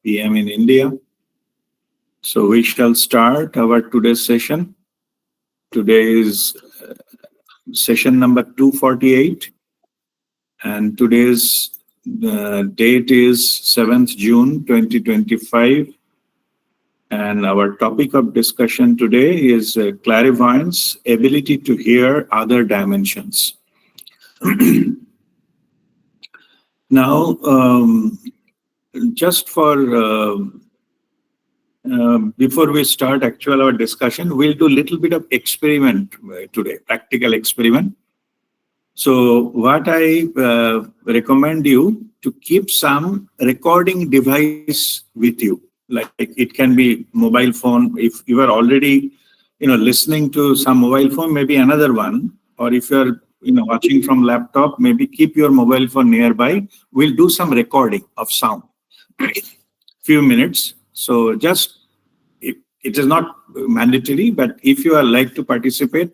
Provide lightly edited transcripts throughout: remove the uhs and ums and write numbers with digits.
p.m. in India. So we shall start our today's session. Today is session number 248, and today's date is 7th June 2025. And our topic of discussion today is clairaudience, ability to hear other dimensions. Now, just for before we start our discussion, we'll do a little bit of experiment today, practical experiment. So what I recommend you to keep some recording device with you. Like it can be mobile phone. If you are already, listening to some mobile phone, maybe another one. Or if you're, watching from laptop, maybe keep your mobile phone nearby. We'll do some recording of sound, few minutes. So just, it is not mandatory, but if you are like to participate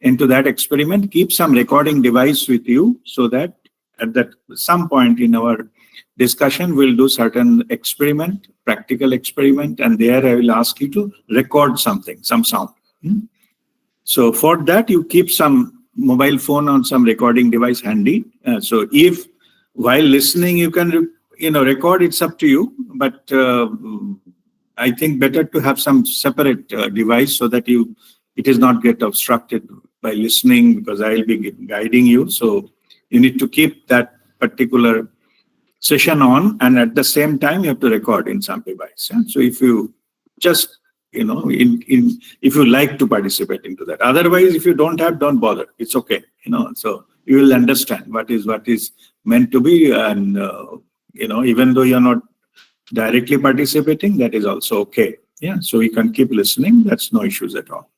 into that experiment, keep some recording device with you so that at some point in our discussion, we'll do certain experiment, practical experiment, and there I will ask you to record something, some sound. So for that, you keep some mobile phone on some recording device handy. So if while listening, you can, record, it's up to you. But I think better to have some separate device so that it is not get obstructed by listening, because I will be guiding you. So you need to keep that particular session on, and at the same time you have to record in some device. Yeah? So if you just, if you like to participate into that. Otherwise, if you don't bother. It's okay. So you will understand what is meant to be, and even though you're not directly participating, that is also okay. Yeah. So you can keep listening. That's no issues at all.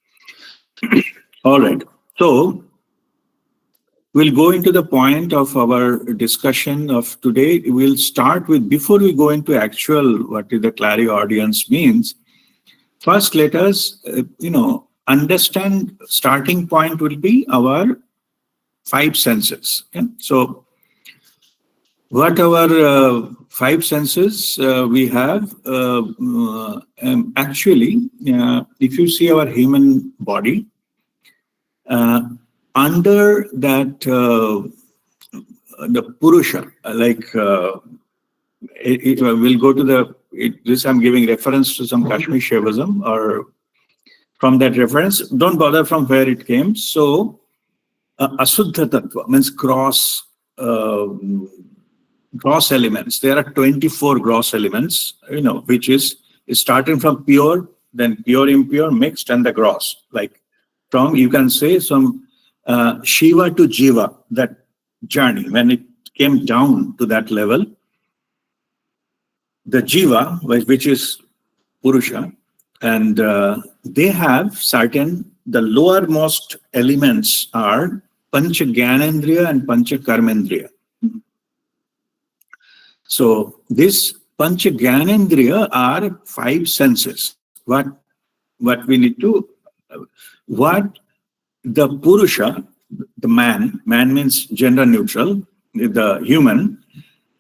All right. So we'll go into the point of our discussion of today. We'll start with, before we go into actual what is the clairaudience means, first let us, understand, starting point will be our five senses. Okay? So what our five senses we have, actually, if you see our human body, under that, the Purusha, like it will go to this I'm giving reference to some Kashmir Shaivism, or from that reference, don't bother from where it came. So, Asuddha Tattva means gross elements. There are 24 gross elements, which is starting from pure, then pure, impure, mixed, and the gross. Like from, you can say, some Shiva to Jiva, that journey, when it came down to that level, the Jiva, which is Purusha, and they have certain, the lowermost elements are Pancha Gyanendriya and Pancha Karmendriya. So this Pancha Gyanendriya are five senses. What we need to, what the Purusha, the man means gender neutral, the human,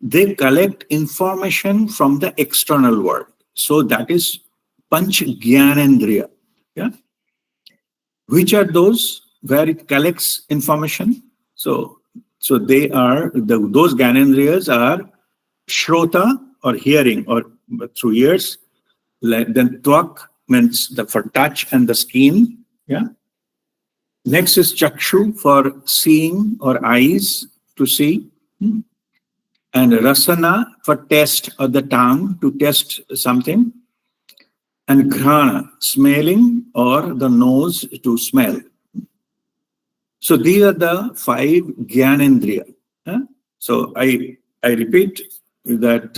they collect information from the external world. So that is Panch Gyanendriya. Yeah. Which are those where it collects information? So they are, those Gyanendriyas are Shrota, or hearing, or through ears. Then Twak means for touch and the skin. Yeah. Next is Chakshu, for seeing, or eyes to see. And Rasana, for taste, or the tongue to taste something. And Ghrana, smelling, or the nose to smell. So these are the five Gyanendriya. So I repeat that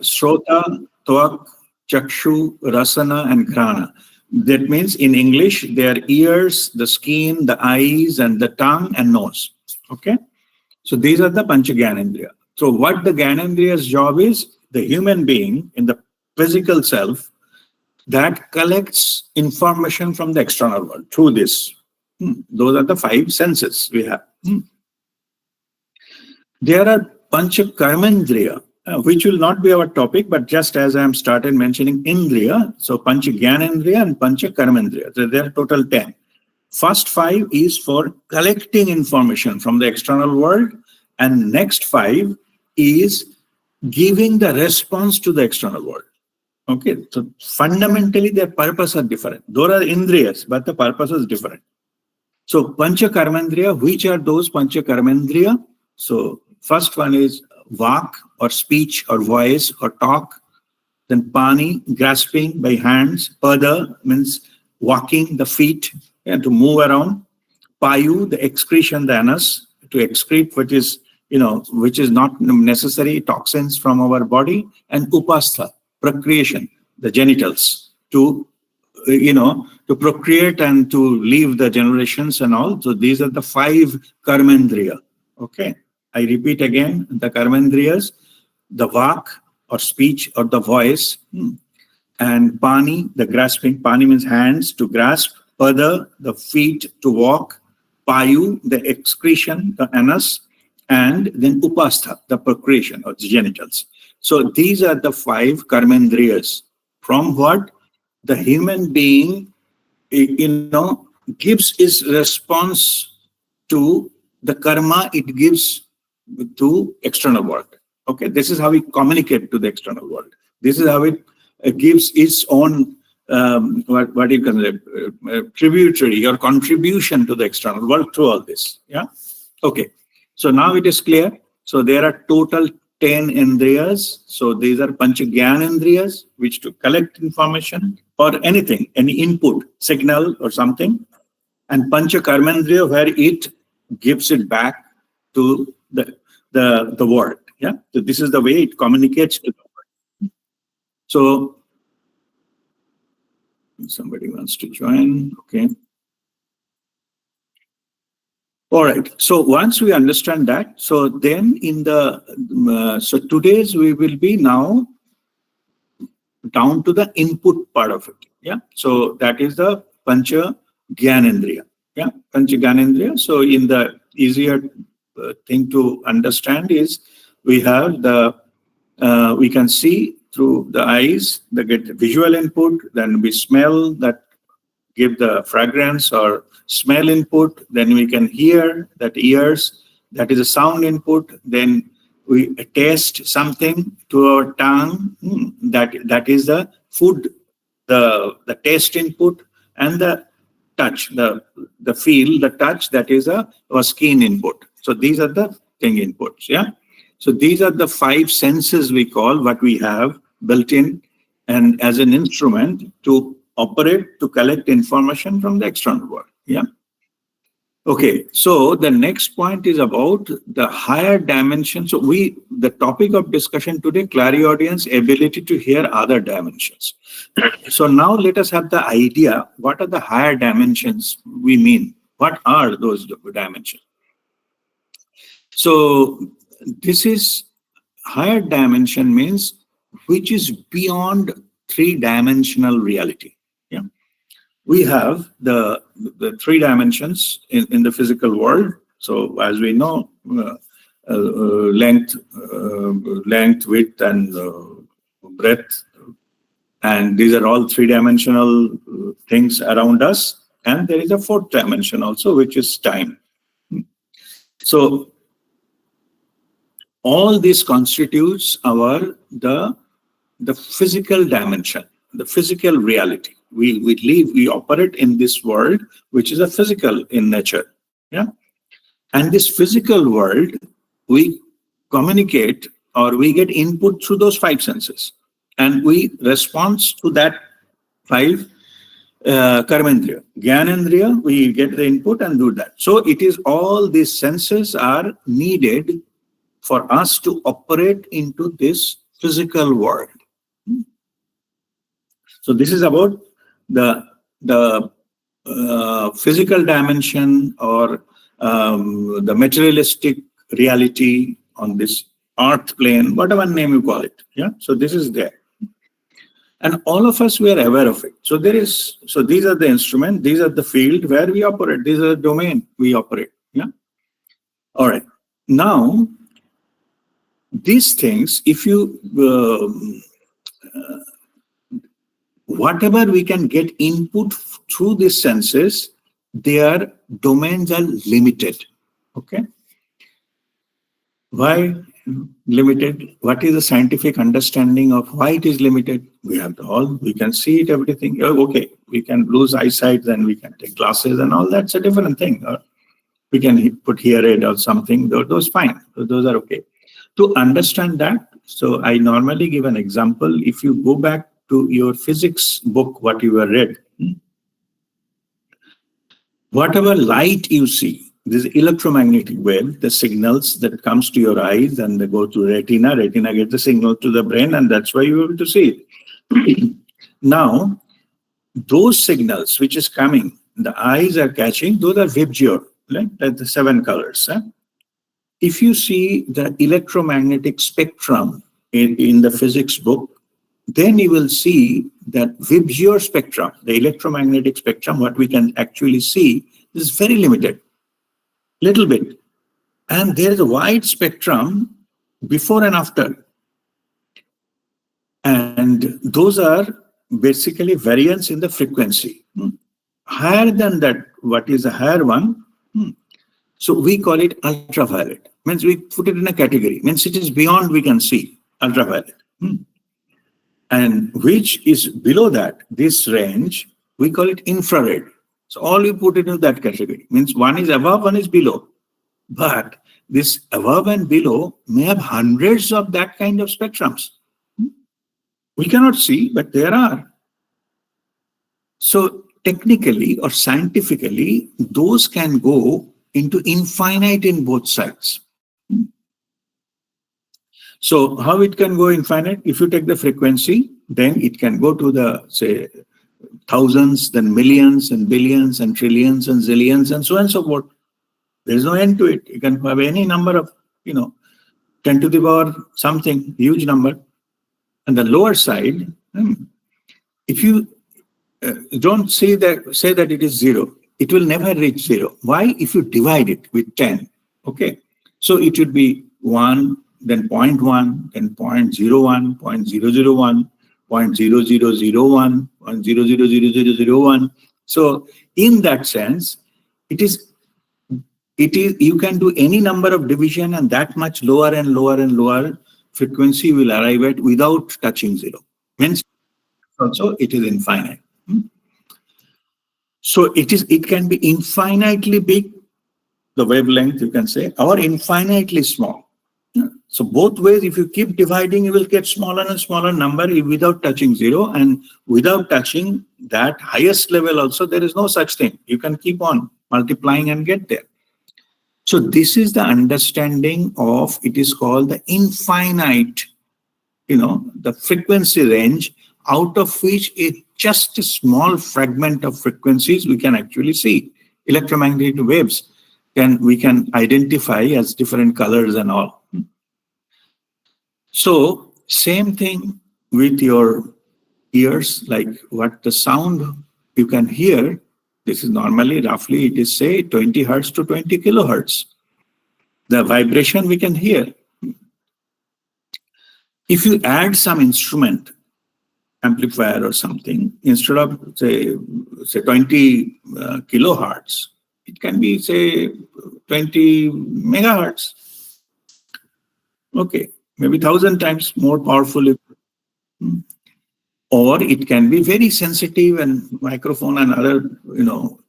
Shrota, Twak, Chakshu, Rasana, and Ghrana. That means in English, they are ears, the skin, the eyes, and the tongue and nose. Okay? So these are the Pancha Gyanendriya. So what the Gyanendriya's job is, the human being in the physical self that collects information from the external world through this. Those are the five senses we have. There are Pancha Karmendriya, which will not be our topic, but just as I am started mentioning Indriya, so Pancha Gyanendriya and Pancha Karmendriya. So there are total 10. First 5 is for collecting information from the external world, and next 5 is giving the response to the external world. Okay, so fundamentally their purpose are different. Those are Indriyas, but the purpose is different. So Pancha Karmendriya, which are those Pancha Karmendriya? So first one is Vak or speech or voice or talk. Then Pani, grasping by hands. Pada means walking, the feet, and to move around. Payu, the excretion, the anus, to excrete which is not necessary toxins from our body. And Upastha, procreation, the genitals, to procreate and to leave the generations and all. So these are the 5 karmendriya. Okay, I repeat again, the karmendriyas, the vak or speech or the voice, and pani, the grasping. Pani means hands, to grasp. Pada, the feet, to walk. Payu, the excretion, the anus. And then upastha, the procreation or the genitals. So these are the 5 karmendriyas. From what the human being, gives its response to the karma it gives to external world. Okay, this is how we communicate to the external world. This is how it gives its own what you can tributary or contribution to the external world through all this. Yeah. Okay. So now it is clear. So there are total 10 indriyas. So these are Pancha Gyanendriyas, which to collect information or anything, any input, signal or something. And Pancha Karmendriya, where it gives it back to the world. Yeah. So this is the way it communicates to the world. So somebody wants to join. Okay. All right. So once we understand that, so then so today's we will be now down to the input part of it. Yeah. So that is the Pancha Gyanendriya. Yeah. Pancha Gyanendriya. So in the easier thing to understand is we have we can see through the eyes, get the visual input, then we smell that give the fragrance or smell input, then we can hear that ears, that is a sound input, then we taste something to our tongue, that is the food, the taste input, and the touch, the feel, the touch, that is our skin input. So these are the thing inputs. Yeah. So these are the 5 senses we call what we have built in and as an instrument to operate, to collect information from the external world. Yeah. Okay. So the next point is about the higher dimension. So the topic of discussion today, clairaudience, ability to hear other dimensions. So now let us have the idea, what are the higher dimensions we mean? What are those dimensions? So this is higher dimension means which is beyond 3-dimensional reality. Yeah, we have the 3 dimensions in the physical world. So as we know, length, width, and breadth, and these are all 3-dimensional things around us. And there is a 4th dimension also, which is time. So all this constitutes the physical dimension, the physical reality. We live, we operate in this world, which is a physical in nature. Yeah. And this physical world, we communicate or we get input through those 5 senses. And we respond to that 5 karmendriya. Gyanendriya, we get the input and do that. So it is all these senses are needed for us to operate into this physical world. So this is about the physical dimension or the materialistic reality on this earth plane, whatever name you call it. Yeah. So this is there. And all of us, we are aware of it. So these are the instruments, these are the field where we operate, these are the domain we operate. Yeah. All right. Now, these things, if you whatever we can get input through these senses, their domains are limited. Okay. Why limited? What is the scientific understanding of why it is limited? We have we can see it, everything. Okay, we can lose eyesight, then we can take glasses and all. That's a different thing. Or we can put hearing aid or something. Those fine. Those are okay. To understand that, so I normally give an example. If you go back to your physics book, what you have read, whatever light you see, this electromagnetic wave, the signals that comes to your eyes and they go to retina gets the signal to the brain, and that's why you're able to see it. Now, those signals which is coming, the eyes are catching, those are vibgyor, like the 7 colors. If you see the electromagnetic spectrum in the physics book, then you will see that vibgyor spectrum, the electromagnetic spectrum, what we can actually see is very limited, little bit. And there is a wide spectrum before and after. And those are basically variance in the frequency. Higher than that, what is a higher one? So we call it ultraviolet. Means we put it in a category. Means it is beyond we can see, ultraviolet. And which is below that, this range, we call it infrared. So all you put into that category. Means one is above, one is below. But this above and below may have hundreds of that kind of spectrums. We cannot see, but there are. So technically or scientifically, those can go into infinite in both sides. So how it can go infinite? If you take the frequency, then it can go to the, say, thousands, then millions and billions and trillions and zillions and so on and so forth. There is no end to it. You can have any number of, 10 to the power something, huge number. And the lower side, if you don't say that it is 0, it will never reach 0. Why? If you divide it with 10, okay? So it would be 1, then 0.1, then 0.01, 0.001, 0.0001, 0.000001. So in that sense, it is you can do any number of division, and that much lower and lower and lower frequency will arrive at without touching 0. Means also it is infinite. So it can be infinitely big, the wavelength you can say, or infinitely small. So both ways, if you keep dividing, you will get smaller and smaller number without touching 0, and without touching that highest level also, there is no such thing. You can keep on multiplying and get there. So this is the understanding of, it is called the infinite, the frequency range, out of which just a small fragment of frequencies we can actually see. Electromagnetic waves we can identify as different colors and all. So same thing with your ears, like what the sound you can hear. This is normally, roughly, it is say 20 hertz to 20 kilohertz. The vibration we can hear. If you add some instrument, amplifier or something, instead of say 20 kilohertz, it can be say 20 megahertz. Okay, maybe 1,000 times more powerful. Or it can be very sensitive, and microphone and other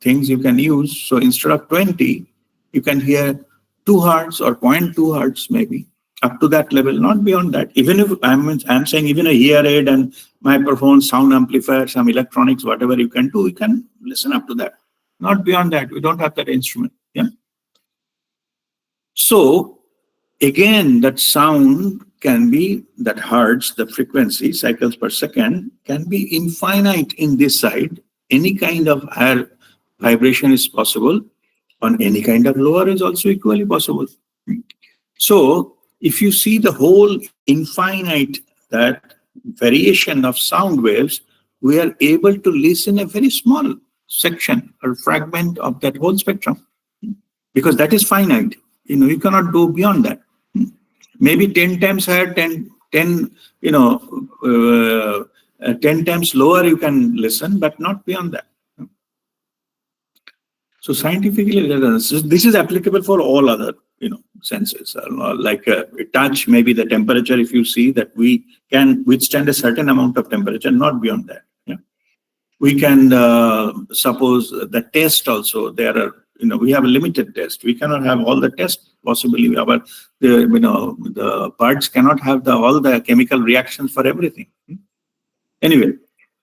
things you can use. So instead of 20, you can hear 2 hertz or 0.2 hertz, maybe up to that level, not beyond that. Even if I'm saying even a hear aid and microphone, sound amplifier, some electronics, whatever you can do, you can listen up to that. Not beyond that. We don't have that instrument. Yeah. So again, that sound can be, that hertz, the frequency, cycles per second, can be infinite in this side. Any kind of higher vibration is possible. On any kind of lower is also equally possible. So if you see the whole infinite, that variation of sound waves, we are able to listen a very small section or fragment of that whole spectrum, because that is finite. You cannot go beyond that. Maybe 10 times higher, 10 times lower you can listen, but not beyond that. So scientifically, this is applicable for all other, senses. Like touch, maybe the temperature. If you see that we can withstand a certain amount of temperature, not beyond that. Yeah. We can suppose the test also. There are, we have a limited test. We cannot have all the tests possibly. The birds cannot have all the chemical reactions for everything. Anyway.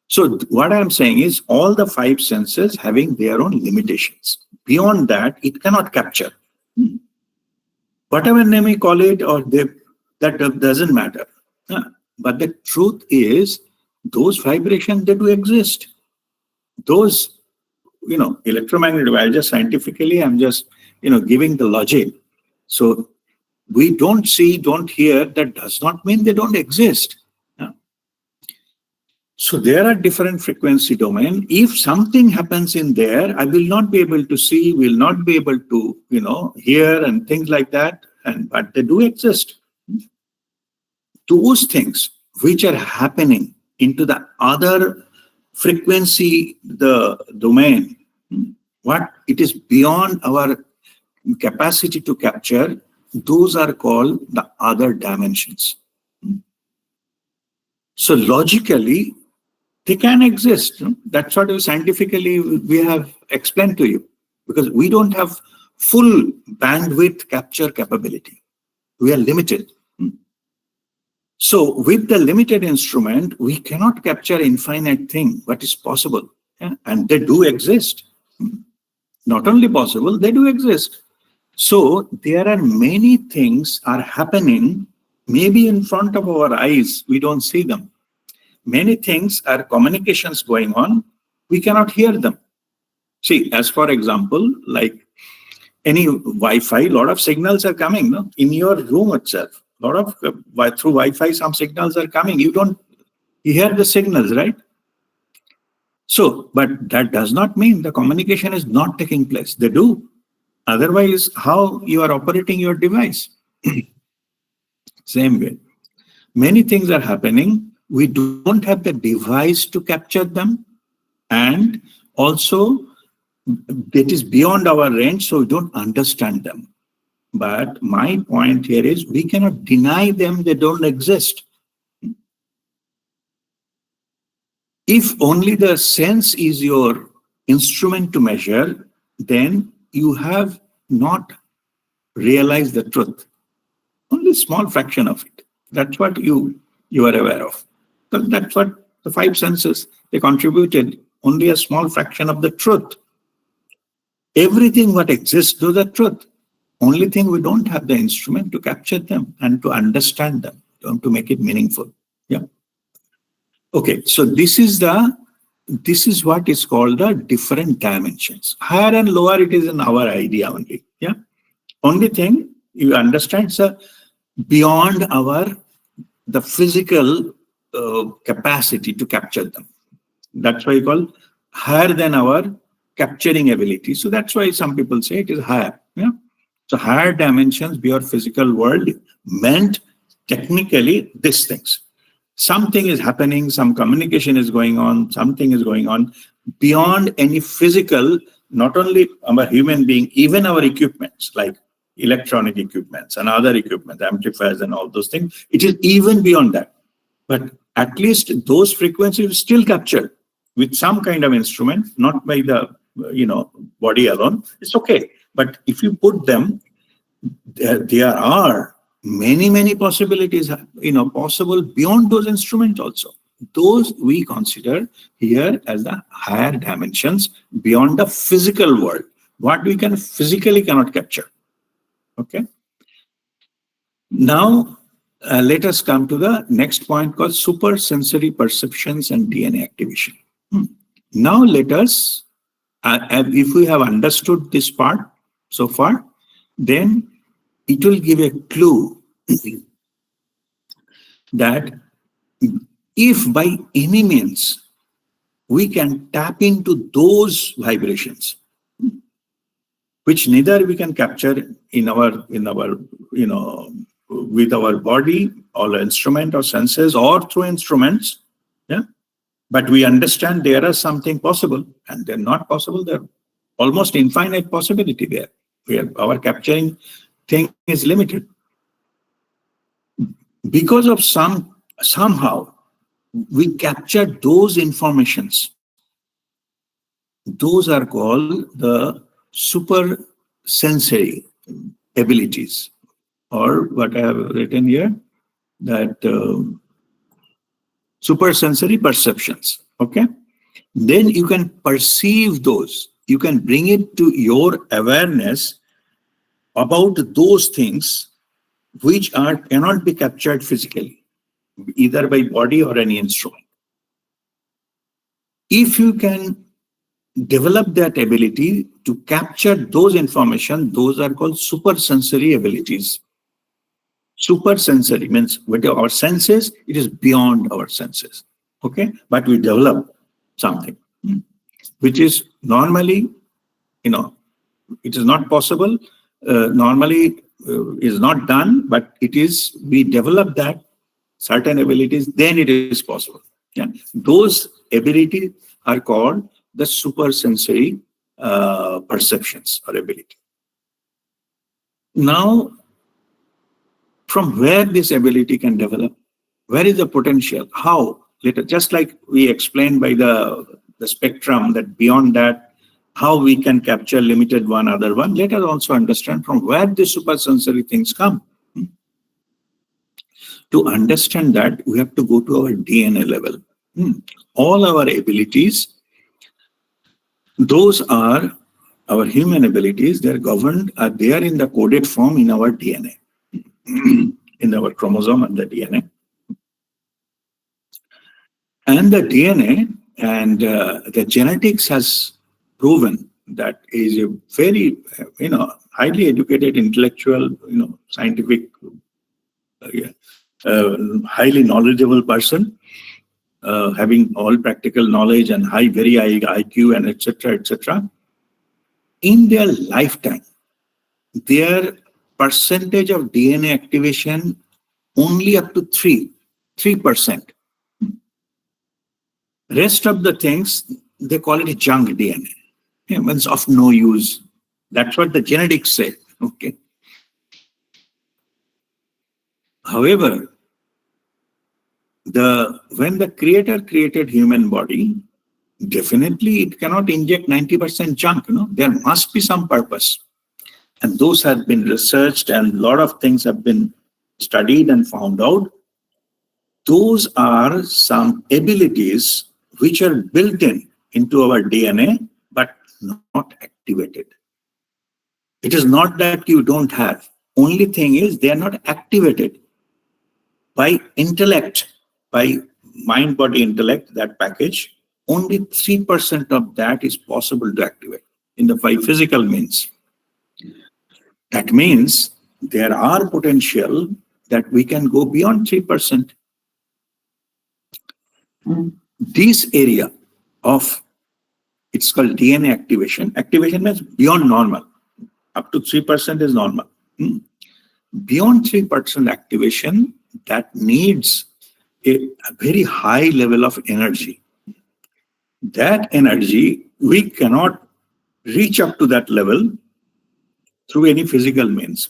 So what I'm saying is all the five senses having their own limitations. Beyond that, it cannot capture. Whatever name we call it, that doesn't matter. But the truth is, those vibrations, they do exist. Those, electromagnetic, I'm just giving the logic. So we don't see, don't hear, that does not mean they don't exist. So there are different frequency domain. If something happens in there, I will not be able to see, will not be able to, hear and things like that. But they do exist. Those things which are happening into the other frequency, the domain, what it is beyond our capacity to capture, those are called the other dimensions. So logically, they can exist. That's what scientifically we have explained to you, because we don't have full bandwidth capture capability. We are limited. So with the limited instrument, we cannot capture infinite thing, what is possible. And they do exist. Not only possible, they do exist. So there are many things are happening, maybe in front of our eyes, we don't see them. Many things are communications going on, we cannot hear them. See, as for example, like any Wi-Fi, a lot of signals are coming in your room itself. A lot of through Wi-Fi, some signals are coming. You hear the signals, right? So, but that does not mean the communication is not taking place. They do. Otherwise, how you are operating your device? Same way. Many things are happening. We don't have the device to capture them. And also, that is beyond our range, so we don't understand them. But my point here is we cannot deny them, they don't exist. If only the sense is your instrument to measure, then you have not realized the truth. Only a small fraction of it. That's what you are aware of. But that's what the five senses, they contributed only a small fraction of the truth. Everything what exists to the truth. Only thing we don't have the instrument to capture them and to understand them, to make it meaningful. Yeah. Okay, so this is what is called the different dimensions. Higher and lower, it is in our idea only. Yeah. Only thing you understand, sir, beyond the physical capacity to capture them. That's why you call higher than our capturing ability. So that's why some people say it is higher. Yeah. So higher dimensions beyond physical world meant technically these things. Something is happening, some communication is going on, something is going on beyond any physical, not only our human being, even our equipments like electronic equipments and other equipment, amplifiers and all those things. It is even beyond that. But at least those frequencies still captured with some kind of instrument, not by the body alone. It's okay. But if you put them, there are many possibilities, possible beyond those instruments also. Those we consider here as the higher dimensions beyond the physical world, what we can physically cannot capture. Okay. Now, let us come to the next point called supersensory perceptions and DNA activation. Now, let us, if we have understood this part so far, then it will give a clue that if by any means we can tap into those vibrations, which neither we can capture in our with our body, or instrument or senses, or through instruments. Yeah. But we understand there are something possible, and they're not possible. They're almost infinite possibility there. Our capturing thing is limited. Because of somehow we capture those informations. Those are called the super sensory abilities, or what I have written here, that super sensory perceptions. Okay. Then you can perceive those. You can bring it to your awareness about those things which cannot be captured physically, either by body or any instrument. If you can develop that ability to capture those information, those are called supersensory abilities. Supersensory means with our senses, it is beyond our senses. Okay, but we develop something which is normally, it is not possible. Normally is not done, but it is. We develop that certain abilities, then it is possible. Yeah, those abilities are called the supersensory perceptions or ability. Now, from where this ability can develop, where is the potential? How? Just like we explained by the spectrum, that beyond that, how we can capture limited one, other one, let us also understand from where the supersensory things come. To understand that, we have to go to our DNA level. All our abilities, those are our human abilities, they're governed, they are in the coded form in our DNA, in our chromosome and the DNA. And the DNA and the genetics has proven that is a very, highly educated, intellectual, scientific, highly knowledgeable person, having all practical knowledge and very high IQ and etc. In their lifetime, their percentage of DNA activation only up to 3%. Rest of the things, they call it junk DNA. It's of no use. That's what the genetics say. Okay. However, when the creator created human body, definitely it cannot inject 90% junk. There must be some purpose. And those have been researched, and a lot of things have been studied and found out. Those are some abilities which are built into our DNA, but not activated. It is not that you don't have. Only thing is they are not activated by intellect, by mind, body, intellect, that package. Only 3% of that is possible to activate in the by physical means. That means there are potential that we can go beyond 3%. This area of, it's called DNA activation. Activation means beyond normal. Up to 3% is normal. Beyond 3% activation, that needs a very high level of energy. That energy, we cannot reach up to that level through any physical means.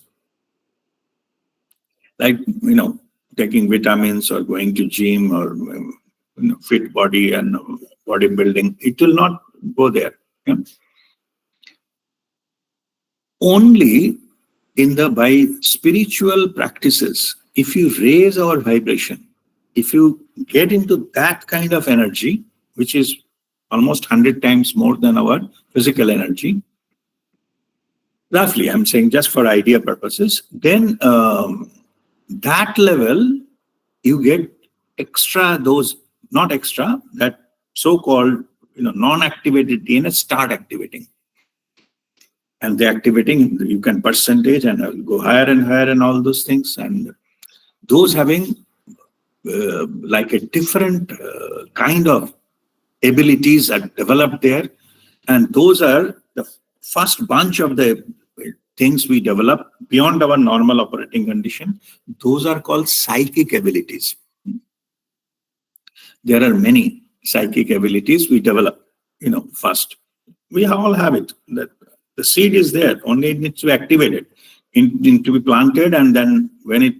Like, taking vitamins or going to gym or fit body and bodybuilding, it will not go there. Yeah? Only by spiritual practices, if you raise our vibration, if you get into that kind of energy, which is almost 100 times more than our physical energy, roughly, I'm saying just for idea purposes, then that level, you get extra, that so-called non-activated DNA start activating. And they're activating, you can percentage and go higher and higher and all those things. And those having like a different kind of abilities are developed there. And those are the first bunch of the things we develop beyond our normal operating condition, those are called psychic abilities. There are many psychic abilities we develop, first. We all have it. The seed is there, only it needs to be activated, to be planted, and then when it,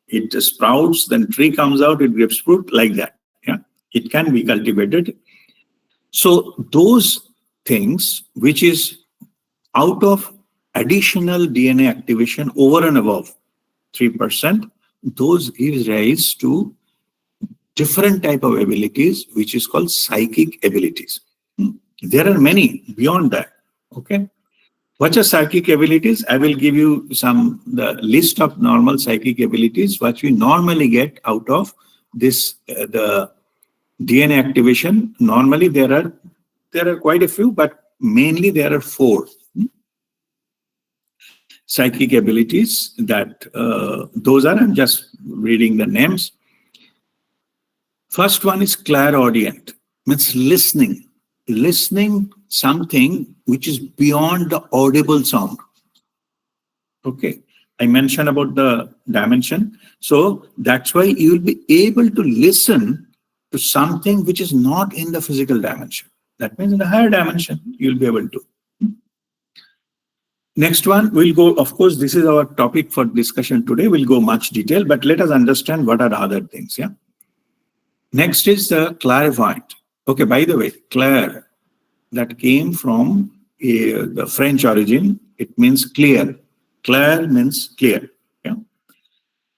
it sprouts, then tree comes out, it gives fruit, like that. Yeah, it can be cultivated. So those things, which is out of additional DNA activation over and above 3%, those gives rise to different type of abilities, which is called psychic abilities. There are many beyond that. Okay. What are psychic abilities? I will give you the list of normal psychic abilities, what we normally get out of this, the DNA activation. Normally there are quite a few, but mainly there are 4 psychic abilities that, those are, I'm just reading the names. First one is clairaudient, means listening something which is beyond the audible sound. Okay, I mentioned about the dimension. So that's why you will be able to listen to something which is not in the physical dimension. That means in the higher dimension, you'll be able to. Next one, we'll go, of course, this is our topic for discussion today. We'll go much detail, but let us understand what are the other things. Yeah. Next is the clairvoyant. Okay, by the way, clair, that came from the French origin. It means clear. Clair means clear. Yeah.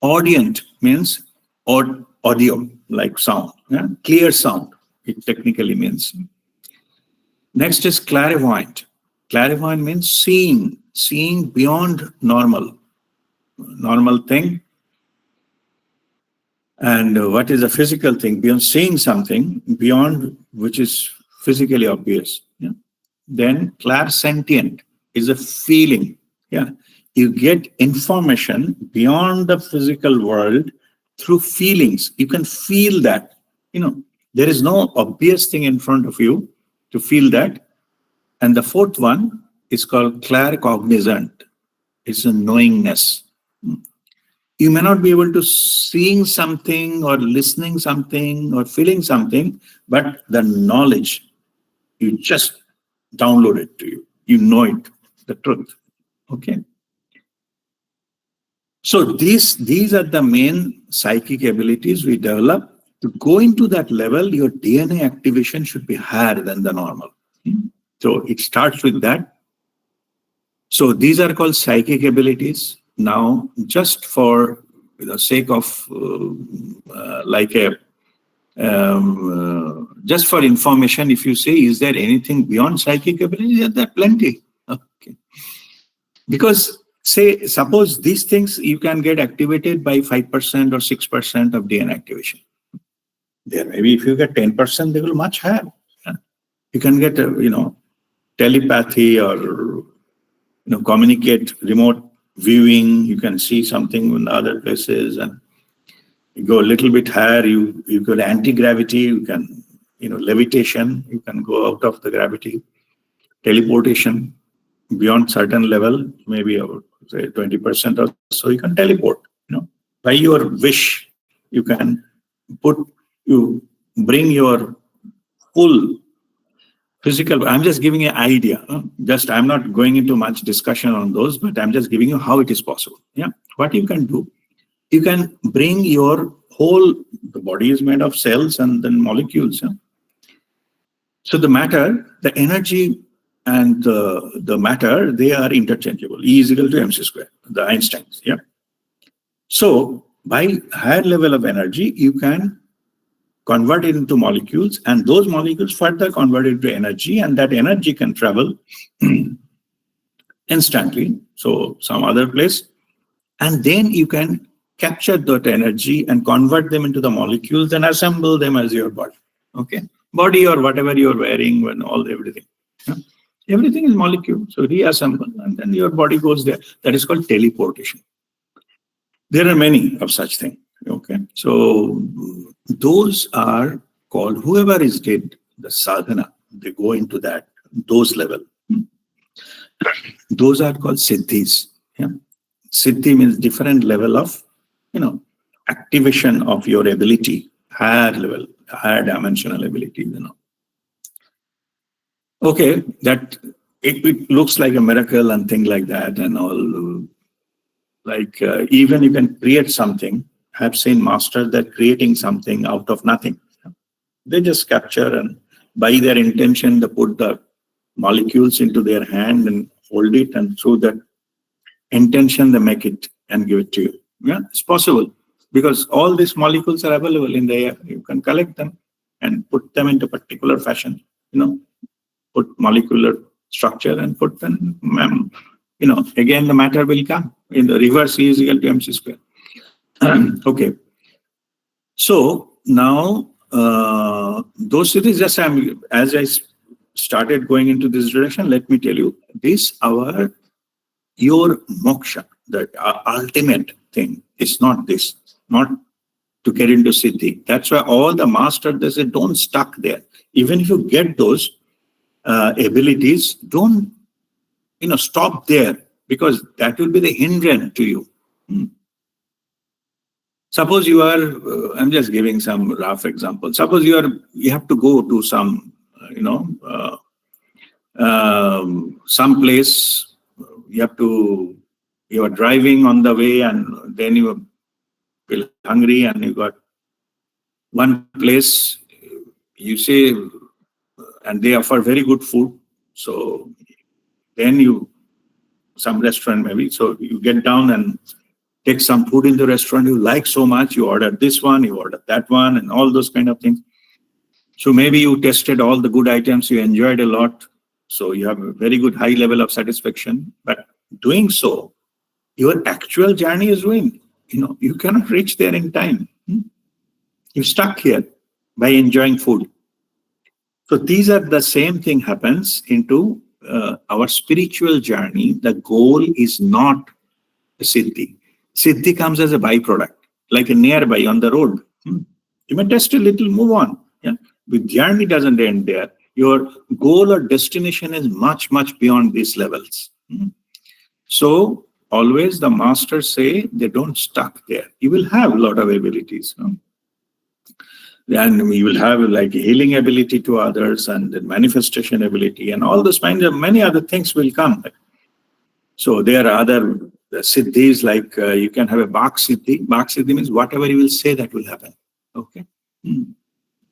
Audient means audio, like sound. Yeah. Clear sound, it technically means. Next is clairvoyant. Clairvoyant means seeing beyond normal thing. And what is a physical thing? Beyond seeing something, beyond which is physically obvious. Yeah? Then clairsentient is a feeling. Yeah, you get information beyond the physical world through feelings. You can feel that. There is no obvious thing in front of you to feel that. And the 4th one is called claircognizant. It's a knowingness. You may not be able to seeing something or listening something or feeling something, but the knowledge, you just download it to you. You know it, the truth. Okay. So these are the main psychic abilities we develop. To go into that level, your DNA activation should be higher than the normal. So it starts with that. So these are called psychic abilities. Now, just for the sake of just for information, if you say, is there anything beyond psychic abilities? There are plenty. Okay. Because suppose these things you can get activated by 5% or 6% of DNA activation. There maybe if you get 10%, they will much higher. You can get telepathy or communicate, remote viewing. You can see something in other places, and you go a little bit higher. You go to anti-gravity. You can levitation. You can go out of the gravity. Teleportation beyond certain level, maybe say 20% or so, you can teleport. By your wish, you can bring your full physical. I'm just giving an idea. I'm not going into much discussion on those, but I'm just giving you how it is possible. Yeah. What you can do, you can bring your whole. The body is made of cells and then molecules. Yeah? So the matter, the energy, and the matter, they are interchangeable. E is equal to mc square. The Einsteins. Yeah. So by higher level of energy, you can convert it into molecules, and those molecules further convert it to energy, and that energy can travel instantly, so some other place, and then you can capture that energy and convert them into the molecules and assemble them as your body. Okay, body or whatever you're wearing, everything. Yeah? Everything is molecule, so reassemble, and then your body goes there. That is called teleportation. There are many of such things. Okay, so those are called, whoever is did the sadhana, they go into those level. Those are called siddhis. Yeah? Siddhi means different level of, activation of your ability, higher level, higher dimensional ability. Okay, that it looks like a miracle and thing like that and all. Like even you can create something. I've seen masters that creating something out of nothing. They just capture and by their intention, they put the molecules into their hand and hold it, and through that intention, they make it and give it to you. Yeah, it's possible because all these molecules are available in the air. You can collect them and put them into particular fashion. Put molecular structure and put them. Again, the matter will come in the reverse E is equal to mc square. Okay. So now those cities, just as I started going into this direction, let me tell you, your moksha, the ultimate thing, is not this, not to get into siddhi. That's why all the masters, they say, don't stuck there. Even if you get those abilities, don't stop there, because that will be the hindrance to you. Suppose you are, I'm just giving some rough example. Suppose you have to go to some, some place. You are driving on the way, and then you feel hungry, and you got one place. You say, and they offer very good food. So then some restaurant maybe. So you get down and take some food in the restaurant you like so much. You order this one, you order that one, and all those kind of things. So maybe you tested all the good items, you enjoyed a lot. So you have a very good high level of satisfaction. But doing so, your actual journey is ruined. You cannot reach there in time. You're stuck here by enjoying food. So these are the same thing happens into our spiritual journey. The goal is not siddhi. Siddhi comes as a byproduct, like a nearby on the road. You may test a little, move on. Yeah, the journey doesn't end there. Your goal or destination is much, much beyond these levels. So always the masters say they don't stuck there. You will have a lot of abilities. And you will have like healing ability to others and the manifestation ability and all those kinds of many other things will come. So there are other siddhis, like you can have a bhak siddhi. Bhak siddhi means whatever you will say, that will happen. Okay.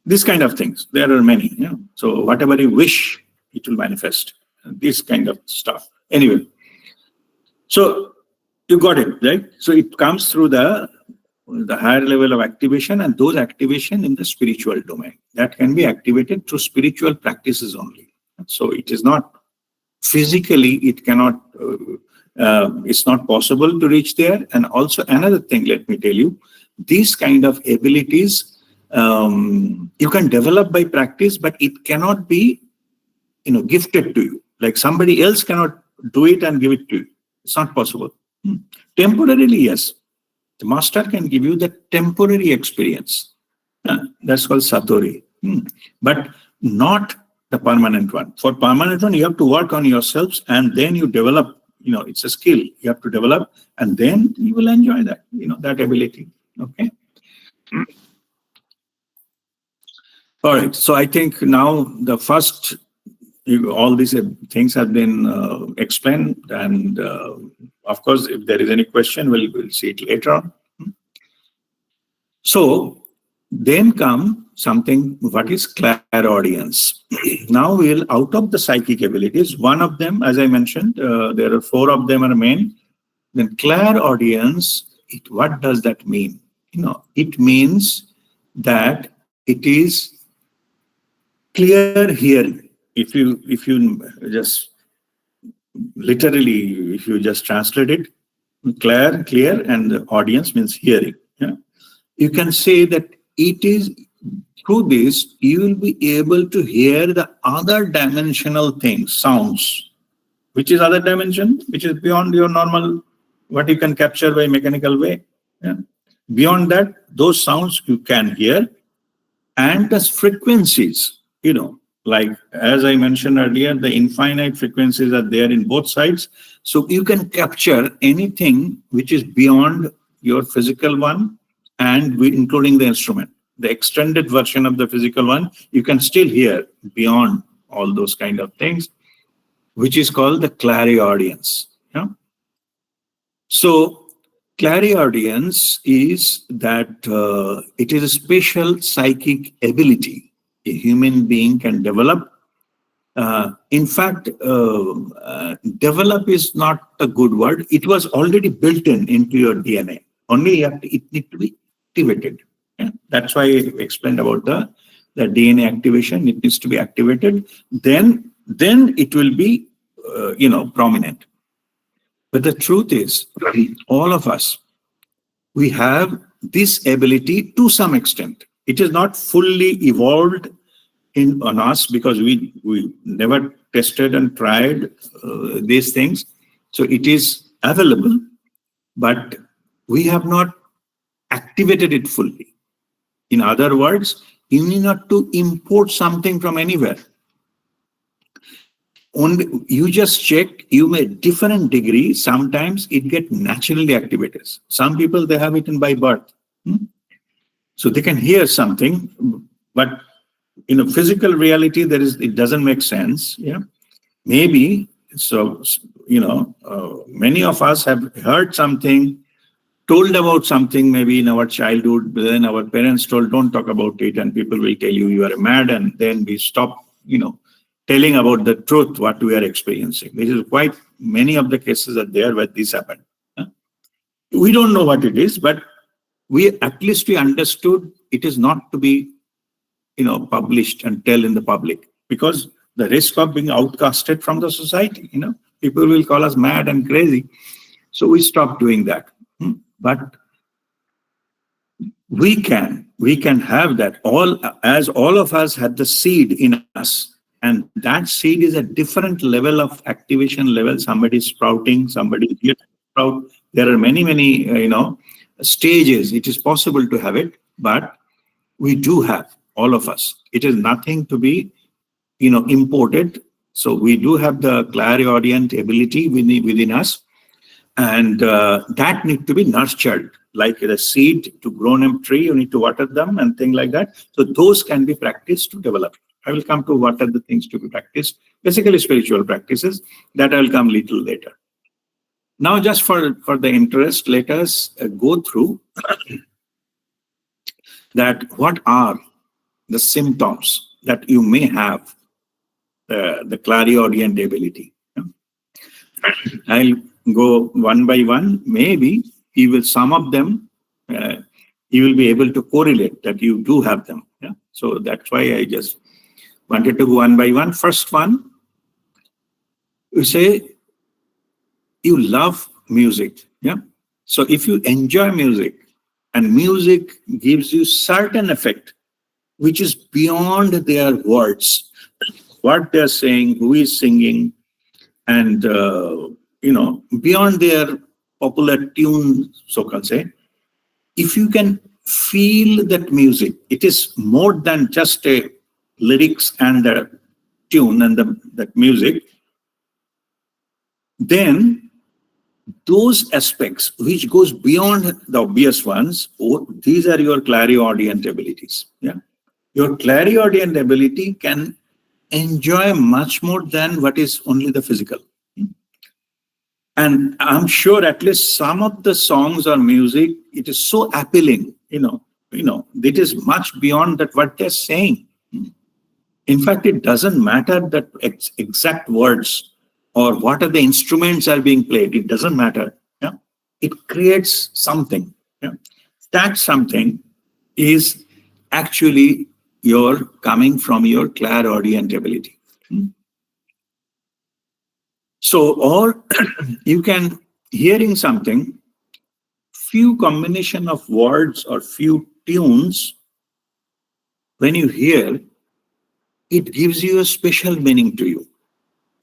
This kind of things. There are many. So whatever you wish, it will manifest. This kind of stuff. Anyway. So you got it, right? So it comes through the higher level of activation, and those activation in the spiritual domain that can be activated through spiritual practices only. So it is not physically, it cannot, it's not possible to reach there. And also another thing, let me tell you, these kind of abilities, you can develop by practice, but it cannot be, gifted to you. Like somebody else cannot do it and give it to you. It's not possible. Temporarily, yes. The master can give you the temporary experience. That's called satori. But not the permanent one. For permanent one, you have to work on yourselves, and then you develop, it's a skill you have to develop, and then you will enjoy that, that ability. Okay. All right. So I think now the first, all these things have been explained, and of course, if there is any question, we'll see it later on. So then come something, what is clairaudience? Now out of the psychic abilities, one of them, as I mentioned, there are 4 of them are main. Then clairaudience, what does that mean? It means that it is clear hearing. If you just literally, if you just translate it, clear, and the audience means hearing. Yeah? You can say that it is through this, you will be able to hear the other dimensional things, sounds, which is other dimension, which is beyond your normal, what you can capture by mechanical way. Yeah? Beyond that, those sounds you can hear, and the frequencies, Like, as I mentioned earlier, the infinite frequencies are there in both sides. So you can capture anything which is beyond your physical one, and including the instrument. The extended version of the physical one, you can still hear beyond all those kind of things, which is called the clairaudience. Yeah? So clairaudience is that it is a special psychic ability a human being can develop. In fact, develop is not a good word. It was already built into your DNA. Only it needs to be activated. Yeah? That's why I explained about the DNA activation. It needs to be activated. Then it will be, prominent. But the truth is, all of us, we have this ability to some extent. It is not fully evolved on us because we never tested and tried these things. So it is available, but we have not activated it fully. In other words, you need not to import something from anywhere. Only you just check, you may different degree, sometimes it get naturally activated. Some people, they have it by birth. So they can hear something, but in a physical reality, it doesn't make sense. Yeah, maybe. So, many of us have heard something, told about something maybe in our childhood, then our parents told, don't talk about it, and people will tell you are mad, and then we stop, telling about the truth, what we are experiencing. This is quite many of the cases are there where this happened. We don't know what it is, but we understood it is not to be, published and tell in the public, because the risk of being outcasted from the society, people will call us mad and crazy. So we stopped doing that. But we can have that, all of us had the seed in us, and that seed is a different level of activation level. Somebody is sprouting, somebody is yet to sprout. There are many stages. It is possible to have it, but we do have, all of us. It is nothing to be imported. So we do have the clairaudient ability within us, and that need to be nurtured. Like a seed to grow a tree, you need to water them and things like that. So those can be practiced to develop. I will come to what are the things to be practiced, basically spiritual practices. That I will come little later. Now, just for the interest, let us go through that what are the symptoms that you may have the clairaudient ability. I'll go one by one. Maybe some of them, you will be able to correlate that you do have them. Yeah? So that's why I just wanted to go one by one. First one, you say you love music. Yeah. So if you enjoy music, and music gives you certain effect, which is beyond their words, what they're saying, who is singing, and beyond their popular tune, so can say, if you can feel that music, it is more than just a lyrics and the tune and that music, then those aspects which goes beyond the obvious ones, these are your clairaudient abilities. Yeah, your clairaudient ability can enjoy much more than what is only the physical. And I'm sure at least some of the songs or music, it is so appealing, it is much beyond that what they're saying. In fact, it doesn't matter that exact words or what are the instruments are being played. It doesn't matter. Yeah? It creates something. Yeah? That something is actually coming from your clairaudient ability. So, or you can hearing something, few combination of words or few tunes, when you hear, it gives you a special meaning to you.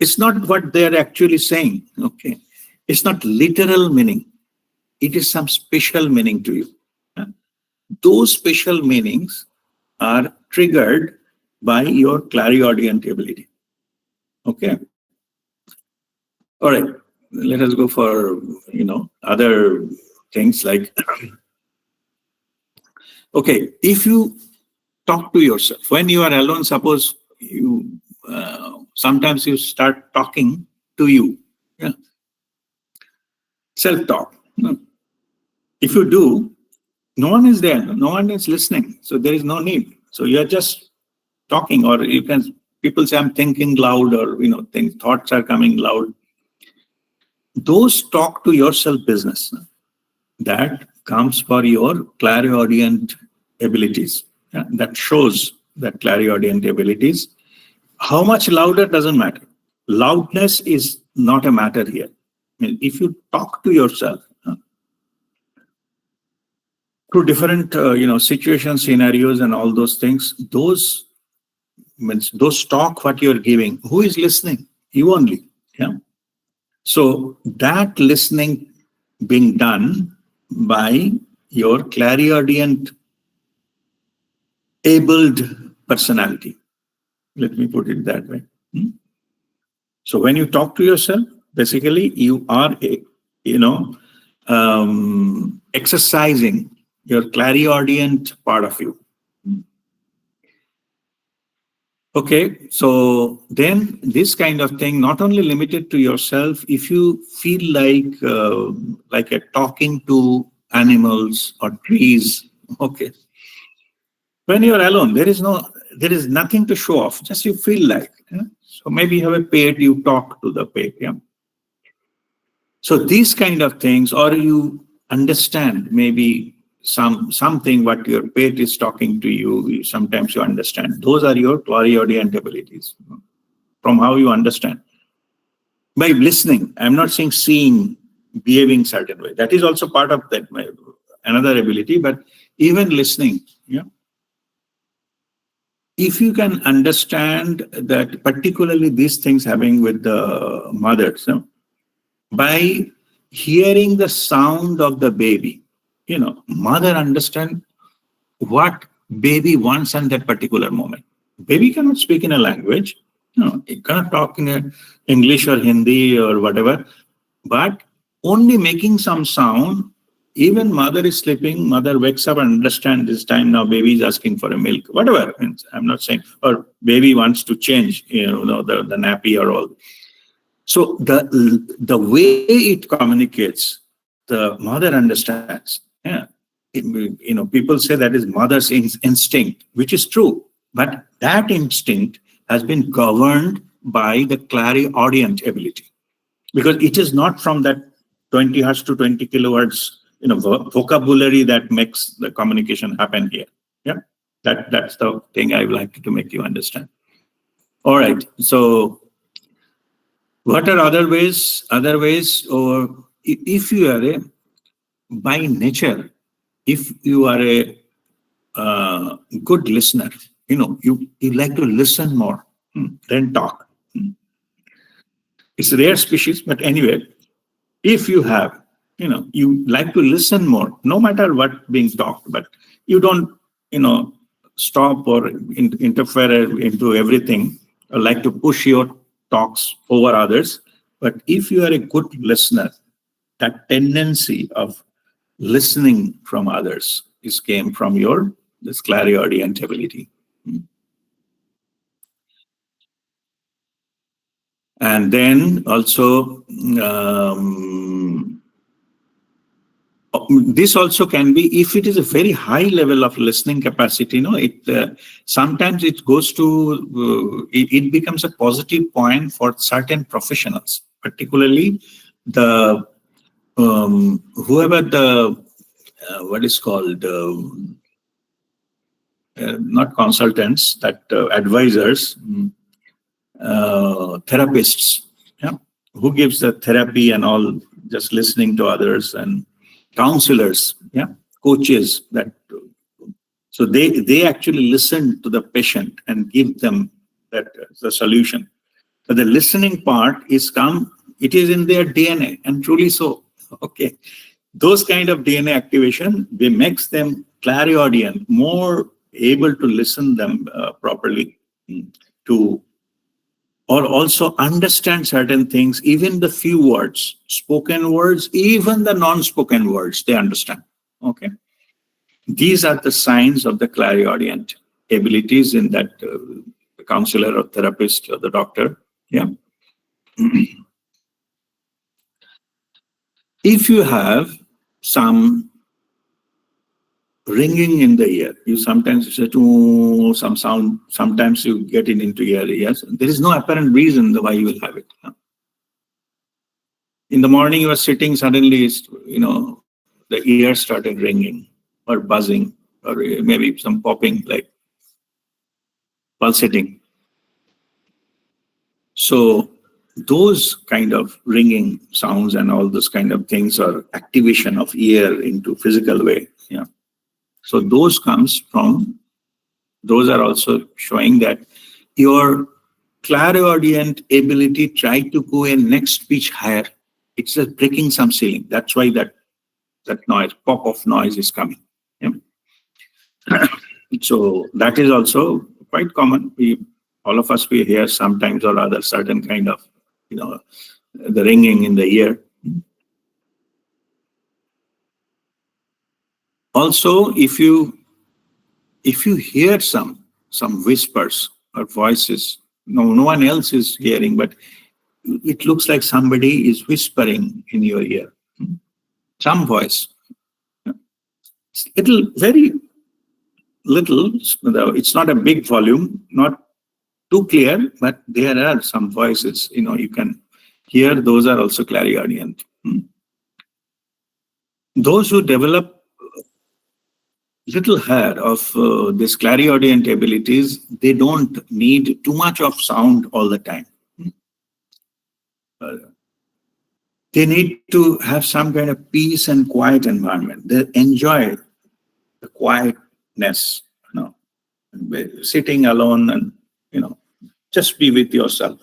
It's not what they're actually saying, okay? It's not literal meaning. It is some special meaning to you. Those special meanings are triggered, by your clairaudient ability. Okay. All right. Let us go for, other things like, okay, if you talk to yourself when you are alone, suppose you, sometimes you start talking to you, yeah? Self-talk. If you do, no one is there, no one is listening. So there is no need. So you're just talking, or you can, people say, I'm thinking loud, or, thoughts are coming loud. Those talk to yourself business. That comes for your clairaudient abilities. Yeah? That shows that clairaudient abilities. How much louder doesn't matter. Loudness is not a matter here. I mean, if you talk to yourself through different, situations, scenarios, and all those things, those means those talk what you're giving. Who is listening? You only. Yeah. So that listening being done by your clairaudient abled personality. Let me put it that way. So when you talk to yourself, basically you are, exercising your clairaudient part of you. Okay, so then this kind of thing, not only limited to yourself, if you feel like a talking to animals or trees, okay. When you're alone, there is nothing to show off. Just you feel like. Yeah? So maybe you have a pet, you talk to the pet. Yeah. So these kind of things, or you understand maybe something what your pet is talking to you. Sometimes you understand. Those are your clairaudient abilities. From how you understand by listening. I'm not saying seeing, behaving certain way. That is also part of that another ability. But even listening. Yeah. If you can understand that, particularly these things having with the mothers, by hearing the sound of the baby, mother understand what baby wants at that particular moment. Baby cannot speak in a language, it cannot talk in English or Hindi or whatever, but only making some sound. Even mother is sleeping, mother wakes up and understands this time now baby is asking for a milk, whatever. I'm not saying, or baby wants to change, the nappy or all. So the way it communicates, the mother understands. Yeah. People say that is mother's instinct, which is true. But that instinct has been governed by the clairaudient ability. Because it is not from that 20 hertz to 20 kilohertz, vocabulary that makes the communication happen here. Yeah, that's the thing I would like to make you understand. All right. So, what are other ways? Or if you are by nature, if you are a good listener, you like to listen more than talk. It's a rare species, but anyway. If you have, you like to listen more, no matter what being talked, but you don't, stop or interfere into everything, or like to push your talks over others. But if you are a good listener, that tendency of listening from others came from this clairaudient ability. And then also, this also can be, if it is a very high level of listening capacity, sometimes it goes to, it becomes a positive point for certain professionals, particularly the whoever the what is called not consultants, that advisors, therapists, yeah, who gives the therapy and all, just listening to others, and counselors, yeah, coaches, that so they actually listen to the patient and give them the solution. So the listening part it is in their DNA, and truly so. Okay, those kind of DNA activation, they makes them clairaudient, more able to listen them properly. to or also understand certain things, even the few words, spoken words, even the non-spoken words, they understand. Okay. These are the signs of the clairaudient abilities in that counselor or therapist or the doctor. Yeah. If you have some ringing in the ear, you sometimes say, "Oh," some sound, sometimes you get it into your ears. There is no apparent reason why you will have it. In the morning, you are sitting, suddenly, the ear started ringing or buzzing or maybe some popping, like pulsating. So those kind of ringing sounds and all those kind of things are activation of ear into physical way. Yeah. So those are also showing that your clairaudient ability try to go a next pitch higher. It's just breaking some ceiling. That's why that noise, pop of noise is coming. Yeah. So that is also quite common. All of us, we hear sometimes or other certain kind of, the ringing in the ear. Also, if you hear some whispers or voices, no one else is hearing, but it looks like somebody is whispering in your ear. Some voice. Very little. It's not a big volume, not too clear, but there are some voices, you can hear. Those are also clairaudient. Those who develop little hair of this clairaudient abilities, they don't need too much of sound all the time. They need to have some kind of peace and quiet environment. They enjoy the quietness, sitting alone and, just be with yourself.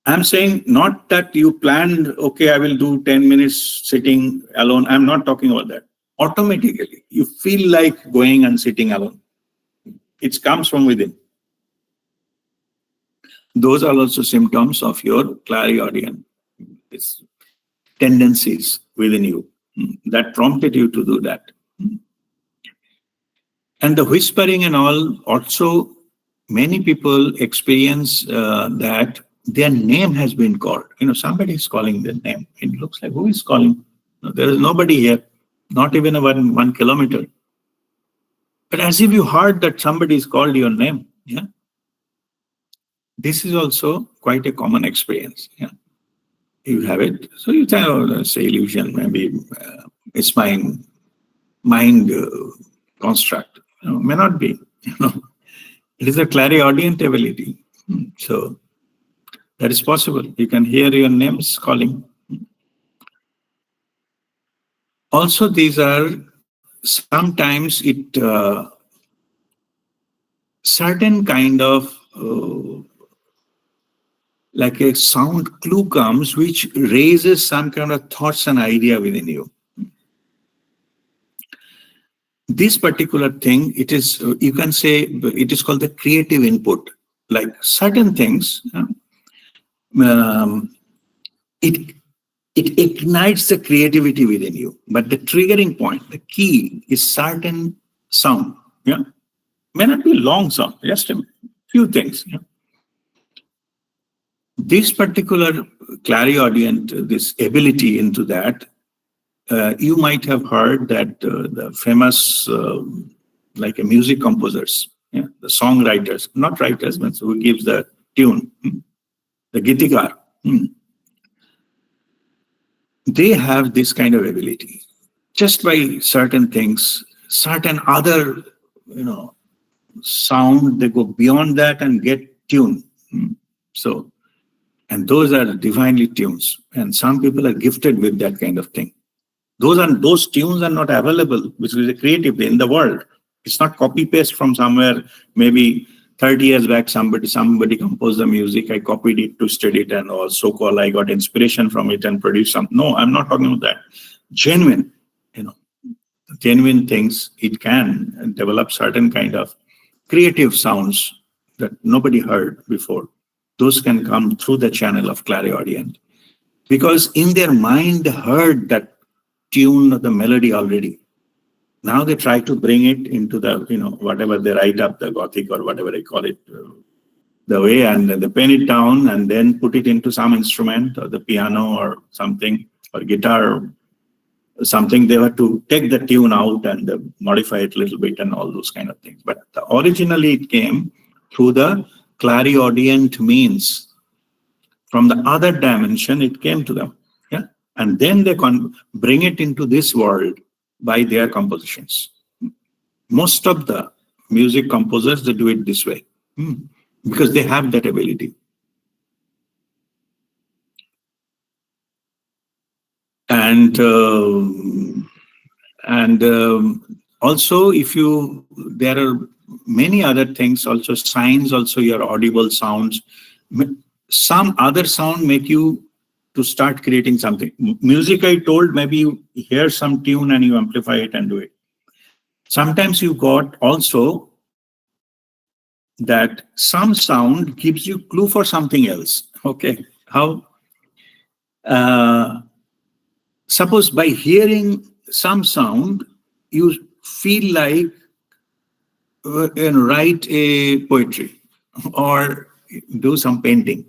I'm saying not that you planned, okay, I will do 10 minutes sitting alone. I'm not talking about that. Automatically, you feel like going and sitting alone. It comes from within. Those are also symptoms of your clairaudient tendencies within you that prompted you to do that. And the whispering and all, also many people experience that their name has been called. Somebody is calling their name. It looks like, who is calling? No, there is nobody here, not even 1 kilometer. But as if you heard that somebody is called your name. Yeah. This is also quite a common experience. Yeah. You have it. So you think, it's illusion, maybe it's my mind construct. May not be. It is a clairaudient ability. So that is possible. You can hear your names calling. Also, these are sometimes certain kind of like a sound clue comes which raises some kind of thoughts and idea within you. This particular thing, it is, you can say, it is called the creative input. Like certain things, it ignites the creativity within you. But the triggering point, the key, is certain sound. Yeah, may not be long sound, just a few things. Yeah? This particular clairaudient, this ability into that, you might have heard that the famous, like music composers, the songwriters, not writers, but who gives the tune, the gitikar, they have this kind of ability. Just by certain things, certain other, sound, they go beyond that and get tune. So, and those are divinely tunes. And some people are gifted with that kind of thing. Those tunes are not available, which is a creativity in the world. It's not copy paste from somewhere. Maybe 30 years back, somebody composed the music. I copied it, twisted it, and all so-called I got inspiration from it and produced something. No, I'm not talking about that. Genuine things. It can develop certain kind of creative sounds that nobody heard before. Those can come through the channel of clairaudient, because in their mind they heard that tune or the melody already. Now they try to bring it into the, whatever they write up, the Gothic or whatever they call it, the way, and they pen it down and then put it into some instrument or the piano or something, or guitar or something. They have to take the tune out and modify it a little bit and all those kind of things. But originally it came through the clairaudient means. From the other dimension, it came to them. Yeah. And then they can bring it into this world by their compositions. Most of the music composers, they do it this way. Because they have that ability. And also, there are many other things also, signs also, your audible sounds. Some other sound make you to start creating something. Music, I told, maybe you hear some tune and you amplify it and do it. Sometimes you got also that some sound gives you clue for something else. Okay, how? Suppose by hearing some sound, you feel like write a poetry or do some painting.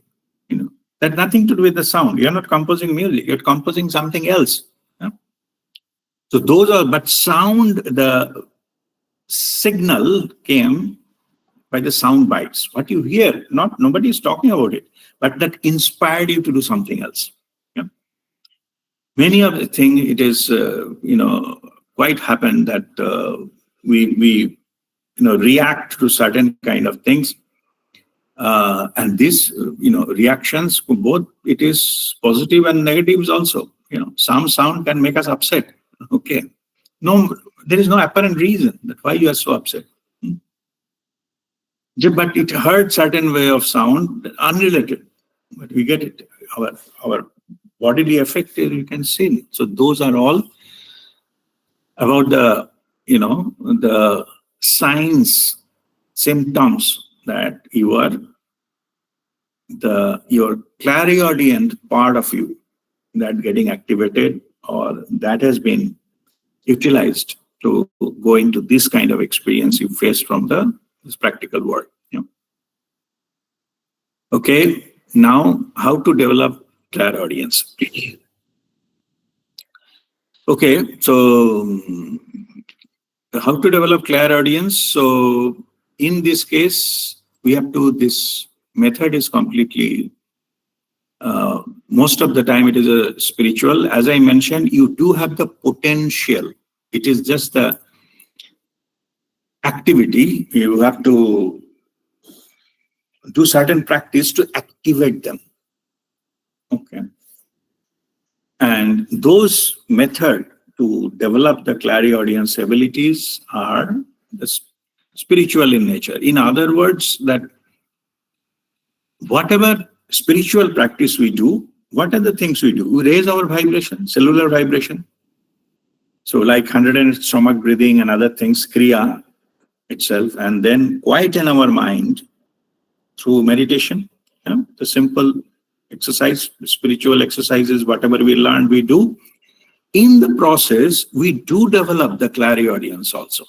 That nothing to do with the sound. You're not composing music. You're composing something else. Yeah? So those are. But sound, the signal came by the sound bites. What you hear, nobody is talking about it, but that inspired you to do something else. Yeah? Many of the things, it is quite happen that we react to certain kind of things, and this reactions, both it is positive and negatives also. Some sound can make us upset. Okay, no, there is no apparent reason that why you are so upset. But it heard certain way of sound, unrelated. But we get it. Our bodily affected, you can see it. So those are all about the the signs, symptoms that your clairaudient part of you that getting activated or that has been utilized to go into this kind of experience you face from this practical world. Okay, now how to develop clairaudience. Okay, so how to develop clairaudience? So in this case, this method is completely, most of the time it is a spiritual. As I mentioned, you do have the potential. It is just the activity. You have to do certain practice to activate them. Okay. And those methods to develop the clairaudience abilities are spiritual in nature. In other words, that whatever spiritual practice we do, what are the things we do? We raise our vibration, cellular vibration. So like 108 stomach breathing and other things, Kriya itself, and then quieten our mind through meditation. The simple exercise, spiritual exercises, whatever we learn, we do. In the process, we do develop the clairaudience also.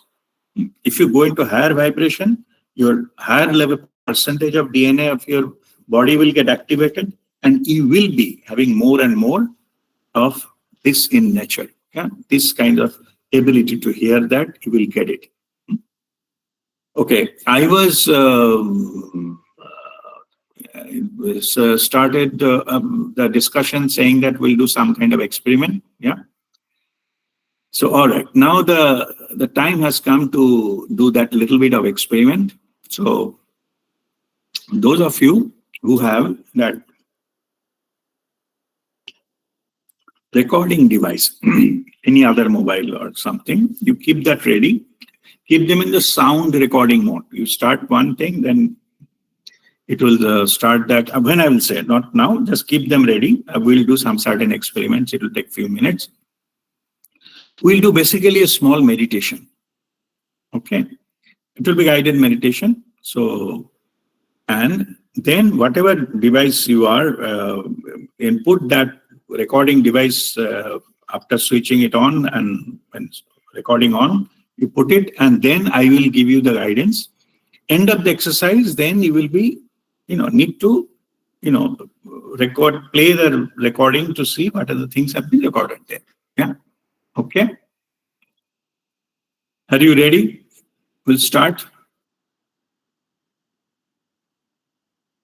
If you go into higher vibration, your higher level percentage of DNA of your body will get activated, and you will be having more and more of this in nature. Yeah? This kind of ability to hear that, you will get it. Okay, I was started the discussion saying that we'll do some kind of experiment. Yeah. So, all right, now the time has come to do that little bit of experiment. So, those of you who have that recording device, any other mobile or something, you keep that ready. Keep them in the sound recording mode. You start one thing, then it will start that. When I will say, not now, just keep them ready. We'll do some certain experiments. It will take a few minutes. We'll do basically a small meditation. Okay. It will be guided meditation. So, and then whatever device you are, input that recording device after switching it on and recording on, you put it, and then I will give you the guidance. End of the exercise, then you will be, need to, play the recording to see what are the things have been recorded there. Yeah. Okay. Are you ready? We'll start.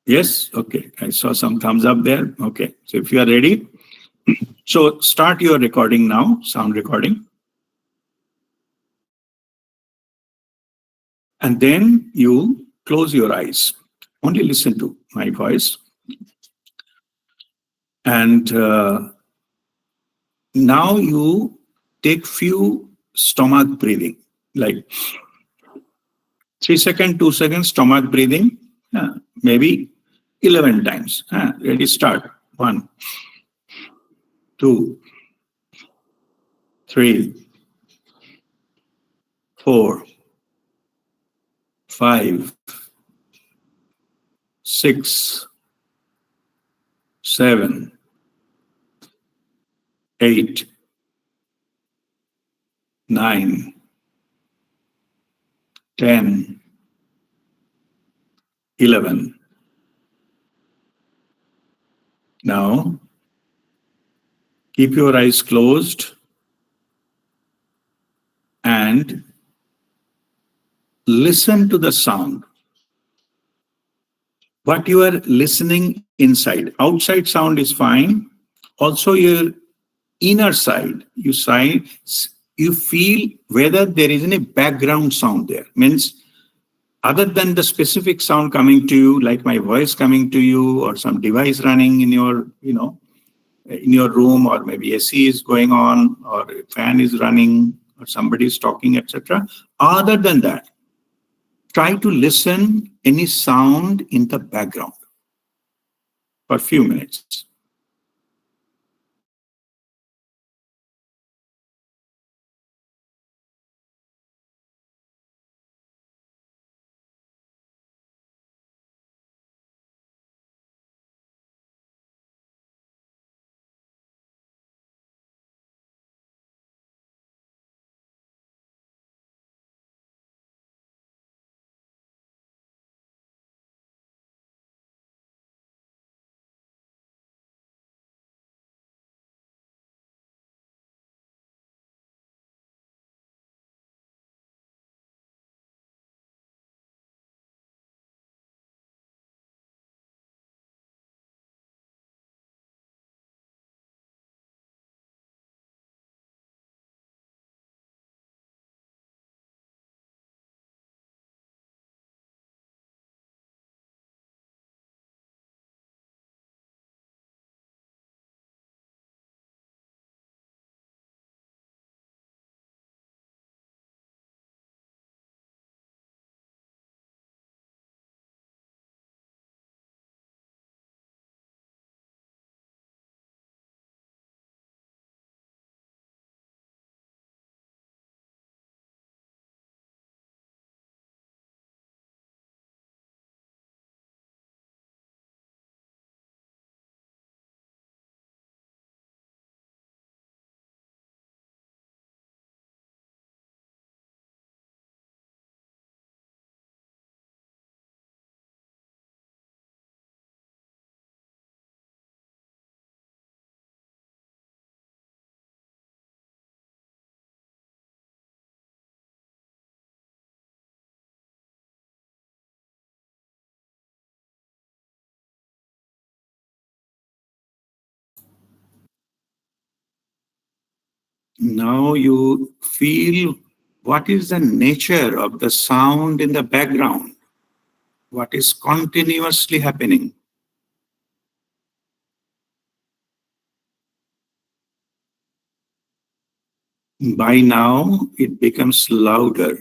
Yes. Okay. I saw some thumbs up there. Okay. So if you are ready, so start your recording now, sound recording. And then you close your eyes. Only listen to my voice. And now you take few stomach breathing, like 3 seconds, 2 seconds stomach breathing, maybe 11 times. Ready, start. 1, 2, 3, 4, 5, 6, 7, 8, 9, 10, 11. Now, keep your eyes closed and listen to the sound. What you are listening inside. Outside sound is fine. Also, your inner side, you feel whether there is any background sound there. Means, other than the specific sound coming to you, like my voice coming to you, or some device running in your, in your room, or maybe AC is going on, or a fan is running, or somebody is talking, etc. Other than that, try to listen any sound in the background for a few minutes. Now you feel what is the nature of the sound in the background, what is continuously happening. By now, it becomes louder.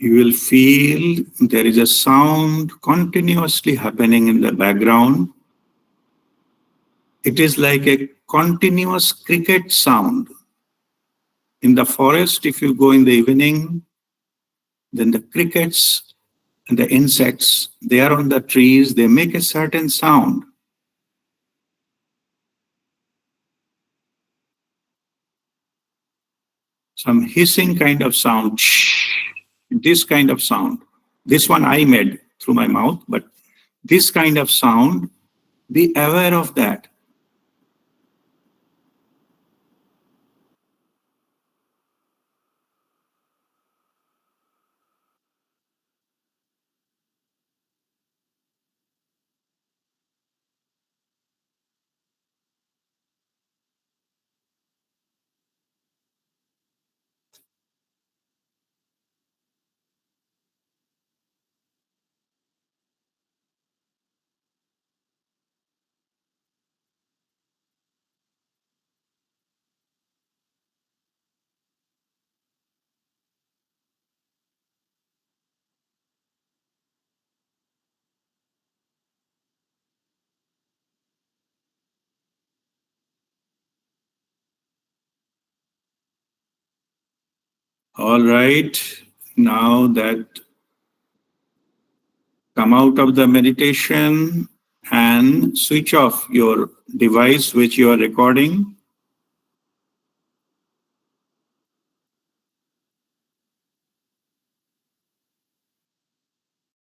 You will feel there is a sound continuously happening in the background. It is like a continuous cricket sound. In the forest, if you go in the evening, then the crickets and the insects, they are on the trees, they make a certain sound. Some hissing kind of sound, this kind of sound. This one I made through my mouth, but this kind of sound, be aware of that. All right, now that come out of the meditation and switch off your device which you are recording.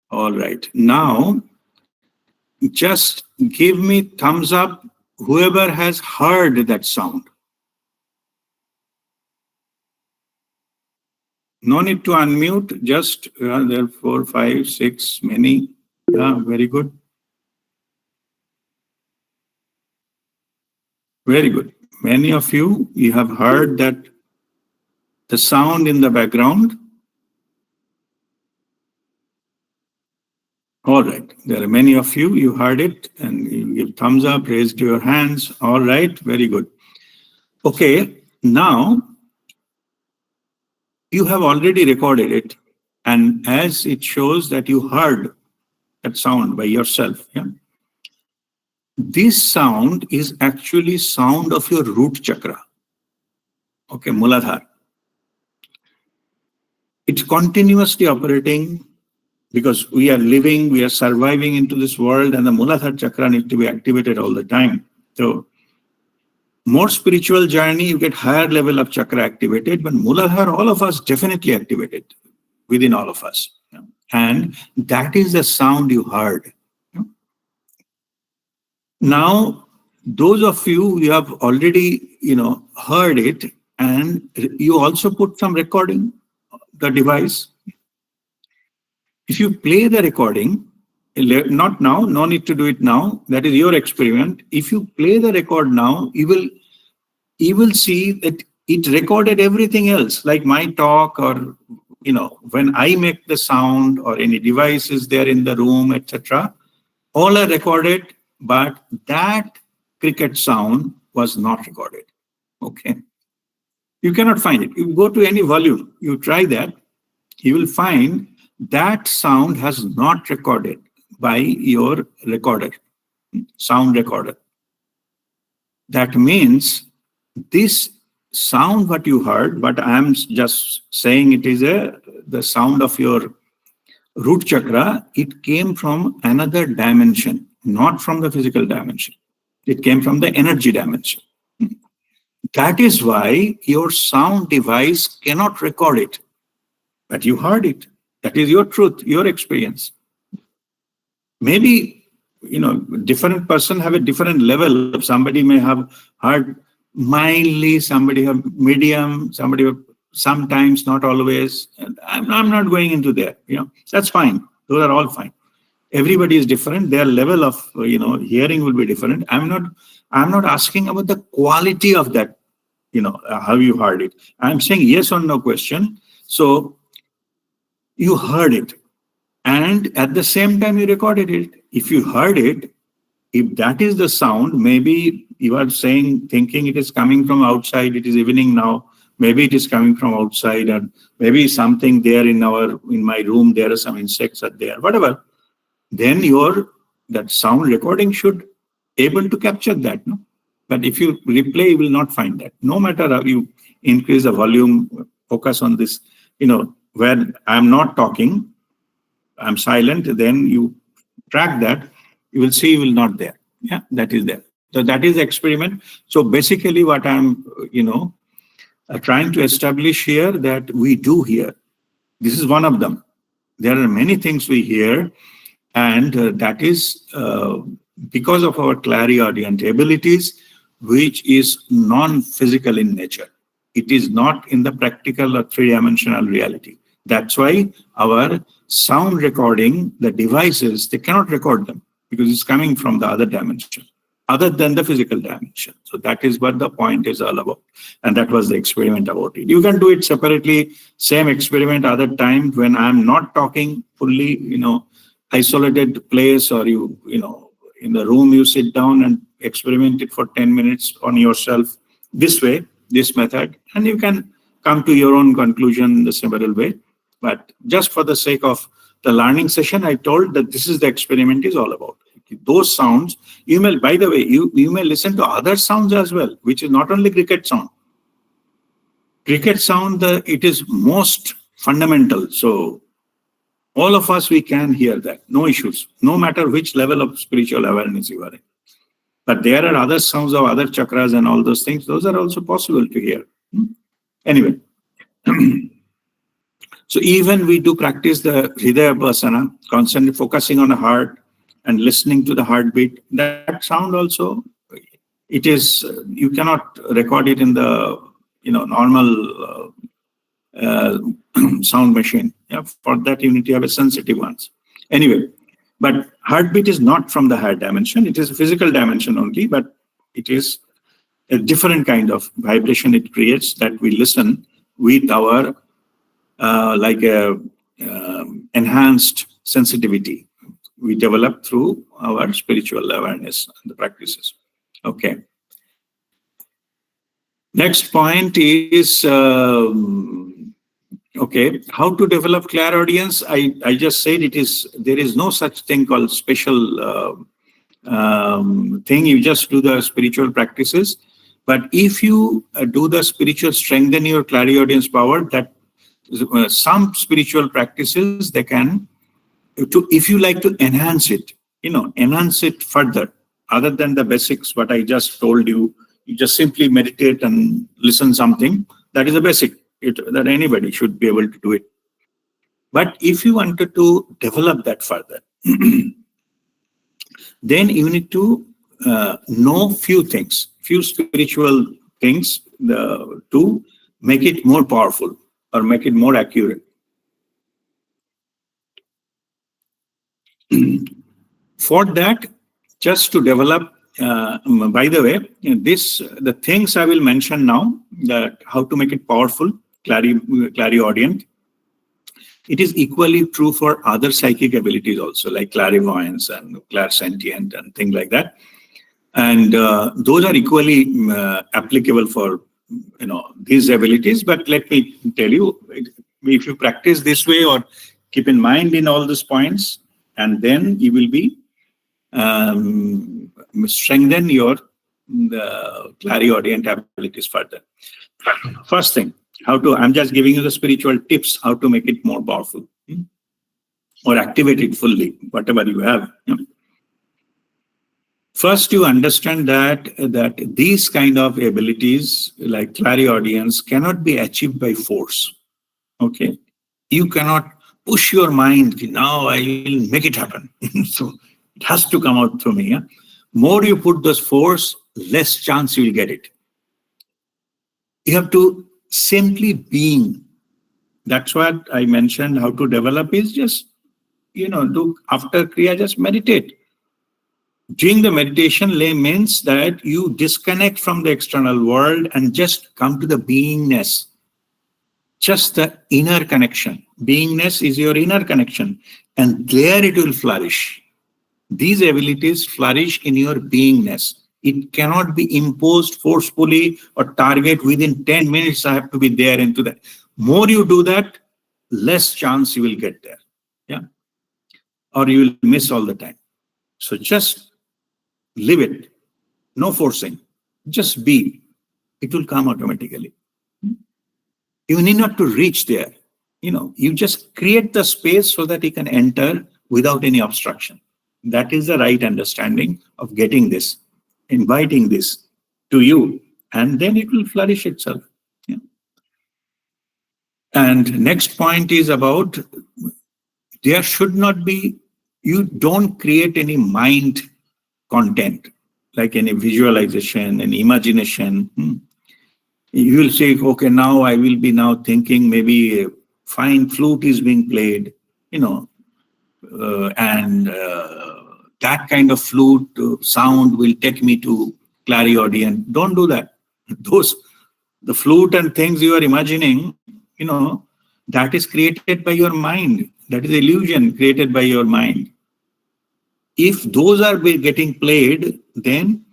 All right, now just give me thumbs up whoever has heard that sound. No need to unmute, just there are 4, 5, 6, many. Yeah, very good. Very good. Many of you have heard that the sound in the background. All right, there are many of you heard it and you give thumbs up, raised your hands. All right, very good. Okay, now you have already recorded it, and as it shows that you heard that sound by yourself. Yeah? This sound is actually sound of your root chakra. Okay, Muladhara. It's continuously operating because we are living, we are surviving into this world, and the Muladhara chakra needs to be activated all the time. So, more spiritual journey, you get higher level of chakra activated, but Muladhara, all of us definitely activated within all of us. Yeah? And that is the sound you heard. Yeah? Now, those of you have already, heard it, and you also put some recording, the device. If you play the recording, not now, no need to do it now, that is your experiment. If you play the record now, you will see that it recorded everything else, like my talk or, when I make the sound or any devices there in the room, etc. All are recorded, but that cricket sound was not recorded. Okay. You cannot find it. You go to any volume, you try that, you will find that sound has not recorded by your recorder, sound recorder. That means this sound what you heard, but I am just saying it is the sound of your root chakra, it came from another dimension, not from the physical dimension. It came from the energy dimension. That is why your sound device cannot record it, but you heard it. That is your truth, your experience. Maybe, different person have a different level. Somebody may have heard mildly, somebody have medium, somebody have sometimes, not always. I'm not going into there. That's fine. Those are all fine. Everybody is different. Their level of hearing will be different. I'm not asking about the quality of that. How you heard it. I'm saying yes or no question. So you heard it, and at the same time you recorded it. If you heard it, if that is the sound, maybe you are thinking it is coming from outside. It is evening now. Maybe it is coming from outside, and maybe something there in my room. There are some insects are there. Whatever. Then that sound recording should able to capture that. No? But if you replay, you will not find that. No matter how you increase the volume, focus on this, where I'm not talking, I'm silent, then you track that, you will see you will not there. Yeah, that is there. So that is the experiment. So basically what I'm, trying to establish here that we do hear. This is one of them. There are many things we hear, and that is because of our clairaudient abilities, which is non-physical in nature. It is not in the practical or three-dimensional reality. That's why our sound recording, the devices, they cannot record them because it's coming from the other dimension, other than the physical dimension. So that is what the point is all about. And that was the experiment about it. You can do it separately, same experiment other time when I'm not talking fully, isolated place, or in the room you sit down and experiment it for 10 minutes on yourself this way, this method, and you can come to your own conclusion in the similar way. But just for the sake of the learning session, I told that this is the experiment is all about. Those sounds, you may, by the way, you may listen to other sounds as well, which is not only cricket sound. Cricket sound, it is most fundamental. So all of us, we can hear that, no issues, no matter which level of spiritual awareness you are in. But there are other sounds of other chakras and all those things. Those are also possible to hear. Anyway. So even we do practice the Hridaya Basana, constantly focusing on the heart and listening to the heartbeat. That sound also, it is, you cannot record it in the normal sound machine. Yeah, for that you need to have a sensitive ones. Anyway, but heartbeat is not from the higher dimension. It is a physical dimension only, but it is a different kind of vibration it creates that we listen with our enhanced sensitivity we develop through our spiritual awareness and the practices. Okay. Next point is, okay, how to develop clairaudience. I just said there is no such thing called special thing. You just do the spiritual practices. But if you do the spiritual, strengthen your clairaudience power, that some spiritual practices, they can, if you like to enhance it, enhance it further, other than the basics, what I just told you, you just simply meditate and listen something. That is a basic, that anybody should be able to do it. But if you wanted to develop that further, then you need to know few things, few spiritual things to make it more powerful or make it more accurate. For that, just to develop, by the way, the things I will mention now, that how to make it powerful, clairaudient, it is equally true for other psychic abilities also, like clairvoyance and clairsentient and things like that. And those are equally applicable for these abilities. But let me tell you, if you practice this way or keep in mind in all these points, and then you will be strengthen your clairaudient abilities further. First thing, I'm just giving you the spiritual tips, how to make it more powerful or activate it fully, whatever you have. First, you understand that these kind of abilities like clairaudience cannot be achieved by force. Okay, you cannot push your mind. Now I will make it happen. So it has to come out through me. Yeah? More you put this force, less chance you will get it. You have to simply being. That's what I mentioned. How to develop is just do after kriya, just meditate. Doing the meditation means that you disconnect from the external world and just come to the beingness. Just the inner connection. Beingness is your inner connection, and there it will flourish. These abilities flourish in your beingness. It cannot be imposed forcefully or target within 10 minutes. I have to be there into that. More you do that, less chance you will get there. Yeah. Or you will miss all the time. So just Live it. No forcing. Just be. It will come automatically. You need not to reach there. You just create the space so that you can enter without any obstruction. That is the right understanding of getting this, inviting this to you, and then it will flourish itself. Yeah. And next point is about there should not be, you don't create any mind content, like any visualization and imagination. You will say, okay, now I will be now thinking maybe a fine flute is being played, and that kind of flute sound will take me to clairaudient. Don't do that. The flute and things you are imagining, that is created by your mind. That is illusion created by your mind. If those are getting played, then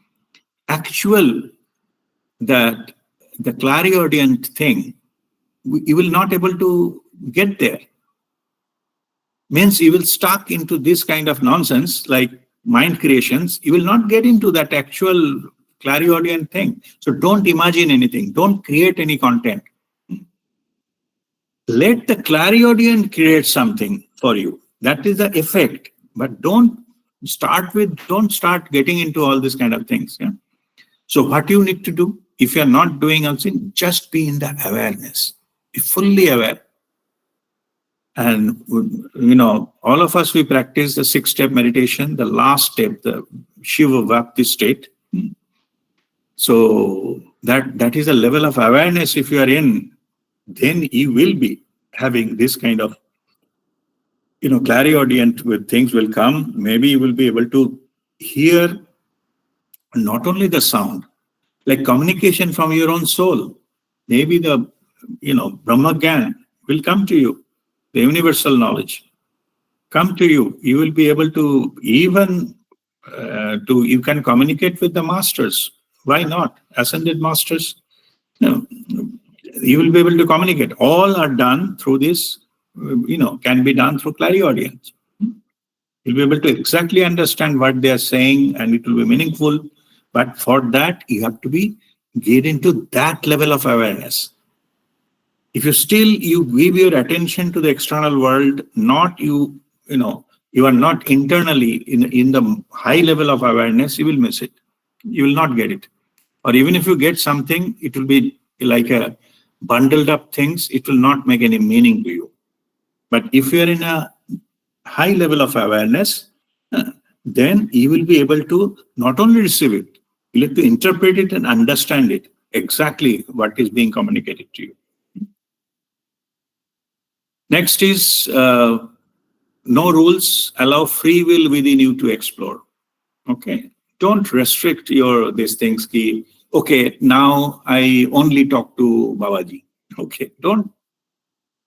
the clairaudient thing, you will not able to get there. Means you will stuck into this kind of nonsense like mind creations. You will not get into that actual clairaudient thing. So don't imagine anything. Don't create any content. Let the clairaudient create something for you. That is the effect. But don't start getting into all these kind of things. Yeah? So what you need to do, if you are not doing something, just be in the awareness. Be fully aware. And, all of us, we practice the 6-step meditation, the last step, the Shiva Vapti state. So that is a level of awareness. If you are in, then you will be having this kind of, clairaudient with things will come. Maybe you will be able to hear not only the sound, like communication from your own soul. Maybe the, Brahma Gyan will come to you. The universal knowledge come to you. You will be able to even you can communicate with the masters. Why not? Ascended masters. You will be able to communicate. All are done through this, can be done through clairaudience. You'll be able to exactly understand what they are saying and it will be meaningful. But for that, you have to get into that level of awareness. If you give your attention to the external world, you are not internally in the high level of awareness, you will miss it. You will not get it. Or even if you get something, it will be like a bundled up things. It will not make any meaning to you. But if you are in a high level of awareness, then you will be able to not only receive it, you have to interpret it and understand it exactly what is being communicated to you. Next is no rules, allow free will within you to explore. Okay, don't restrict these things. Okay, now I only talk to Babaji. Okay, don't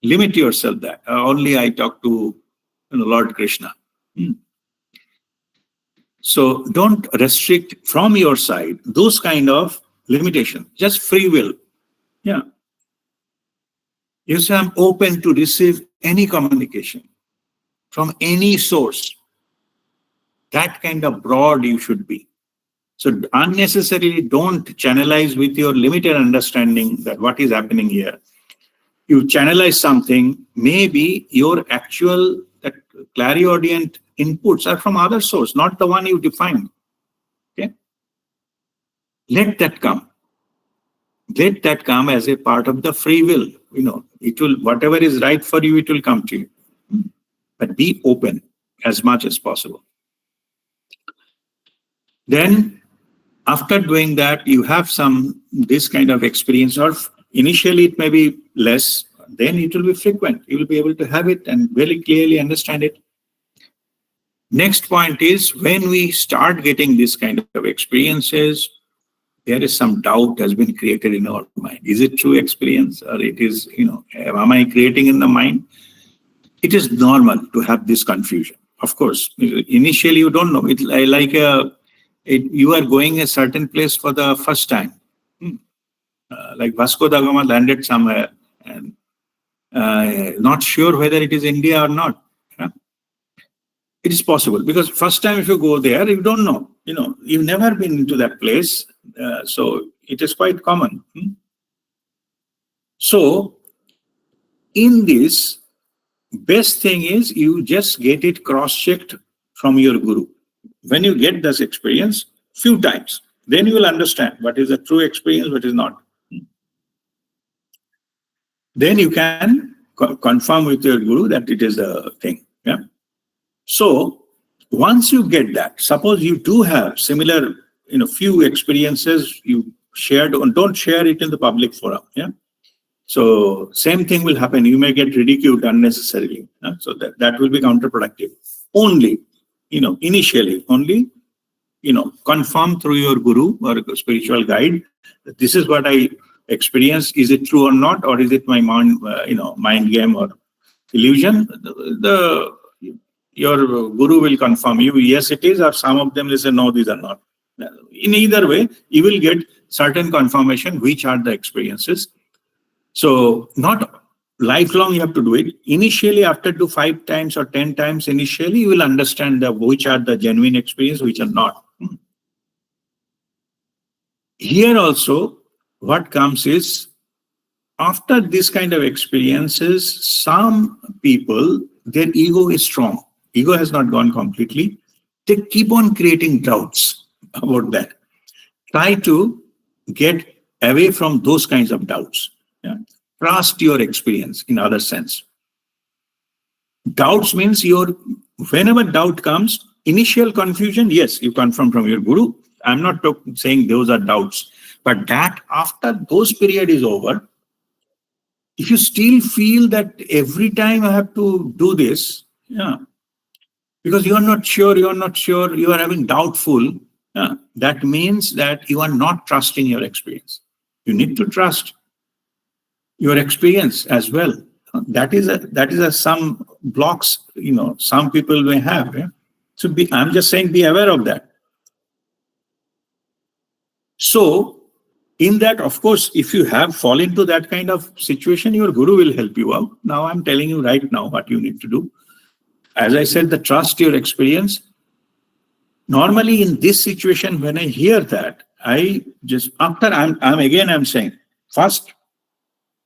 limit yourself that only I talk to Lord Krishna. So don't restrict from your side those kind of limitations. Just free will. Yeah. You say, I'm open to receive any communication from any source. That kind of broad you should be. So unnecessarily don't channelize with your limited understanding that what is happening here. You channelize something, maybe your actual clairaudient inputs are from other source, not the one you defined. Okay? Let that come. Let that come as a part of the free will. It will, whatever is right for you, it will come to you. But be open as much as possible. Then, after doing that, you have this kind of experience, or initially it may be less, then it will be frequent. You will be able to have it and very clearly understand it. Next point is, when we start getting this kind of experiences, there is some doubt has been created in our mind. Is it true experience, or it is, am I creating in the mind? It is normal to have this confusion. Of course, initially you don't know. It's like you are going a certain place for the first time. Like Vasco da Gama landed somewhere and not sure whether it is India or not. It is possible because first time if you go there, you don't know. You've never been into that place, so it is quite common. So in this, best thing is you just get it cross-checked from your guru. When you get this experience few times, then you will understand what is a true experience, what is not. Then you can confirm with your guru that it is a thing. Yeah. So once you get that, suppose you do have similar, few experiences you shared, and don't share it in the public forum. Yeah. So same thing will happen. You may get ridiculed unnecessarily. So that will be counterproductive. Only, initially, only, confirm through your guru or a spiritual guide that this is what I experienced. Is it true or not, or is it my mind game or illusion? Your guru will confirm you. Yes, it is, or some of them will say no, these are not. In either way, you will get certain confirmation which are the experiences. So not lifelong you have to do it. Initially, after do 5 times or 10 times, initially you will understand which are the genuine experience, which are not. Here also, what comes is, after this kind of experiences, some people, their ego is strong. Ego has not gone completely. They keep on creating doubts about that. Try to get away from those kinds of doubts. Yeah. Trust your experience in other sense. Doubts means whenever doubt comes, initial confusion, yes, you confirm from your guru. I'm not saying those are doubts, but that after those period is over, if you still feel that every time I have to do this, yeah, because you are not sure, you are having doubtful, yeah, that means that you are not trusting your experience. You need to trust your experience as well. That is some blocks, some people may have. Yeah? So I'm just saying, be aware of that. So in that, of course, if you have fallen into that kind of situation, your guru will help you out. Now I'm telling you right now what you need to do. As I said, the trust your experience. Normally in this situation, when I hear that, I just, I'm saying, first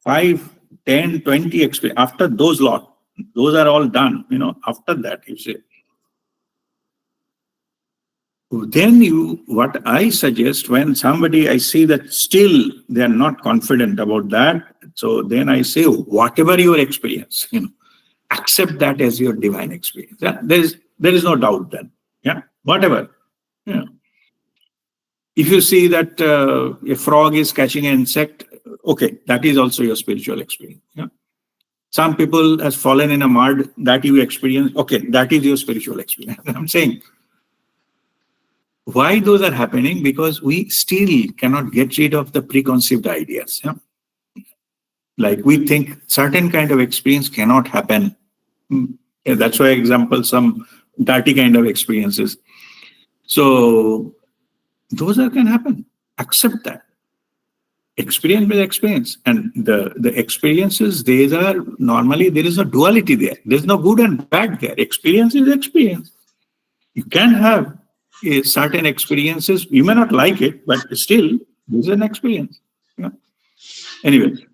5, 10, 20 experience, after those are all done, after that you say. Then what I suggest, when somebody, I see that still they are not confident about that, so then I say, whatever your experience, accept that as your divine experience. Yeah? There is no doubt then. Yeah, whatever. Yeah. If you see that a frog is catching an insect, okay, that is also your spiritual experience. Yeah. Some people has fallen in a mud, that you experience, okay, that is your spiritual experience. I'm saying, why those are happening? Because we still cannot get rid of the preconceived ideas. Yeah? Like we think certain kind of experience cannot happen. Yeah, that's why example, some dirty kind of experiences. So those can happen. Accept that. Experience with experience. And the experiences, these are normally, there is a duality there. There's no good and bad there. Experience is experience. You can have certain experiences. You may not like it, but still, this is an experience. Yeah. Anyway,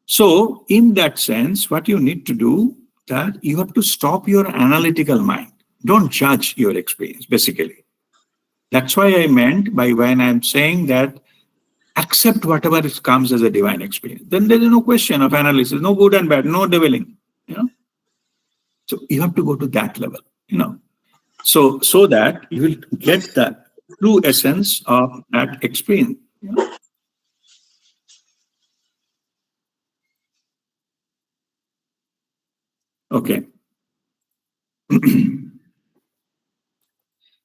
so in that sense, what you need to do, that you have to stop your analytical mind. Don't judge your experience, basically. That's why I meant by when I'm saying that accept whatever comes as a divine experience. Then there is no question of analysis, no good and bad, no deviling. So you have to go to that level. So that you will get the true essence of that experience. Okay.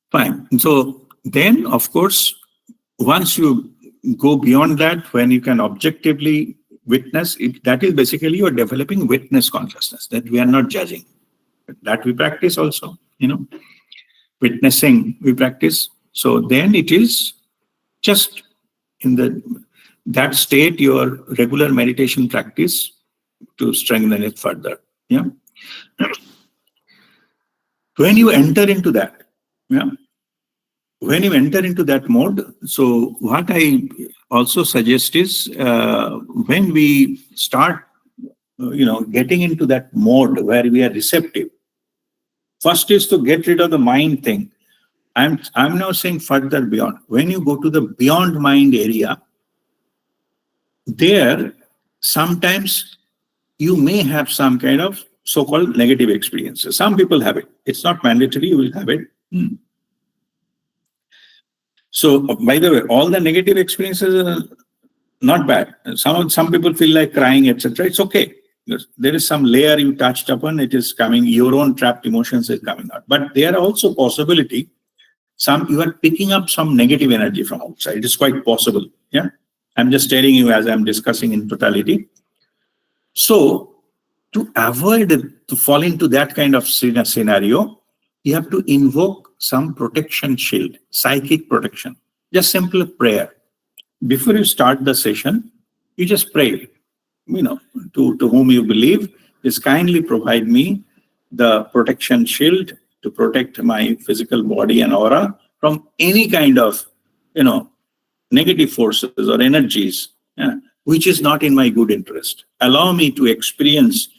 Fine. So then, of course, once you go beyond that, when you can objectively witness it, that is basically you're developing witness consciousness, that we are not judging. That we practice also, witnessing we practice. So then it is just in that state, your regular meditation practice to strengthen it further. Yeah. When you enter into that, yeah, when you enter into that mode, so what I also suggest is when we start, getting into that mode where we are receptive, first is to get rid of the mind thing. I'm now saying further beyond. When you go to the beyond mind area, there sometimes you may have some kind of so-called negative experiences. Some people have it. It's not mandatory, you will have it. So, by the way, all the negative experiences are not bad. Some people feel like crying, etc. It's okay. There is some layer you touched upon. It is coming. Your own trapped emotions is coming out. But there are also possibility. You are picking up some negative energy from outside. It is quite possible. Yeah, I'm just telling you as I'm discussing in totality. So, to avoid to fall into that kind of scenario, you have to invoke some protection shield, psychic protection. Just simple prayer. Before you start the session, you just pray, to whom you believe, is kindly provide me the protection shield to protect my physical body and aura from any kind of, negative forces or energies, which is not in my good interest. Allow me to experience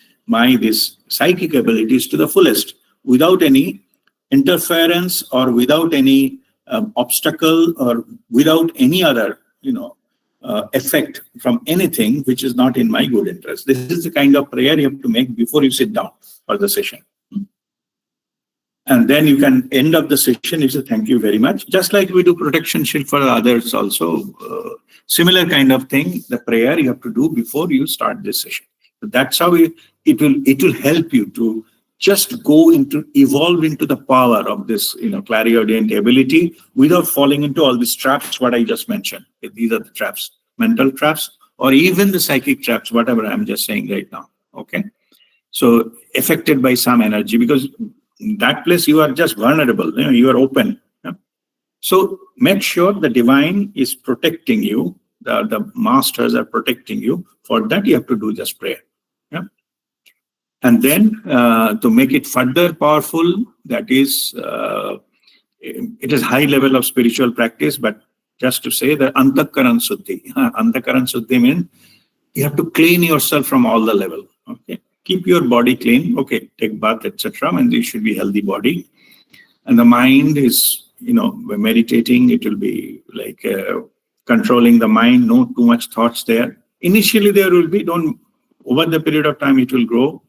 this psychic abilities to the fullest without any interference or without any obstacle or without any other, effect from anything which is not in my good interest. This is the kind of prayer you have to make before you sit down for the session. And then you can end up the session. You say, thank you very much. Just like we do protection shield for others also. Similar kind of thing, the prayer you have to do before you start this session. So that's how it will help you to just evolve into the power of this, clairaudient ability without falling into all these traps, what I just mentioned. These are the traps, mental traps, or even the psychic traps, whatever I'm just saying right now. Okay. So affected by some energy, because in that place you are just vulnerable, you are open. Yeah? So make sure the divine is protecting you, the masters are protecting you. For that you have to do just prayer. Yeah? And then to make it further powerful, that is, it is high level of spiritual practice, but just to say that Antakaran Suddhi. Antakaran Suddhi means you have to clean yourself from all the level. Okay. Keep your body clean. Okay. Take bath, etc. And it should be healthy body. And the mind is, meditating. It will be like controlling the mind. No too much thoughts there. Initially there will be. Over the period of time it will grow.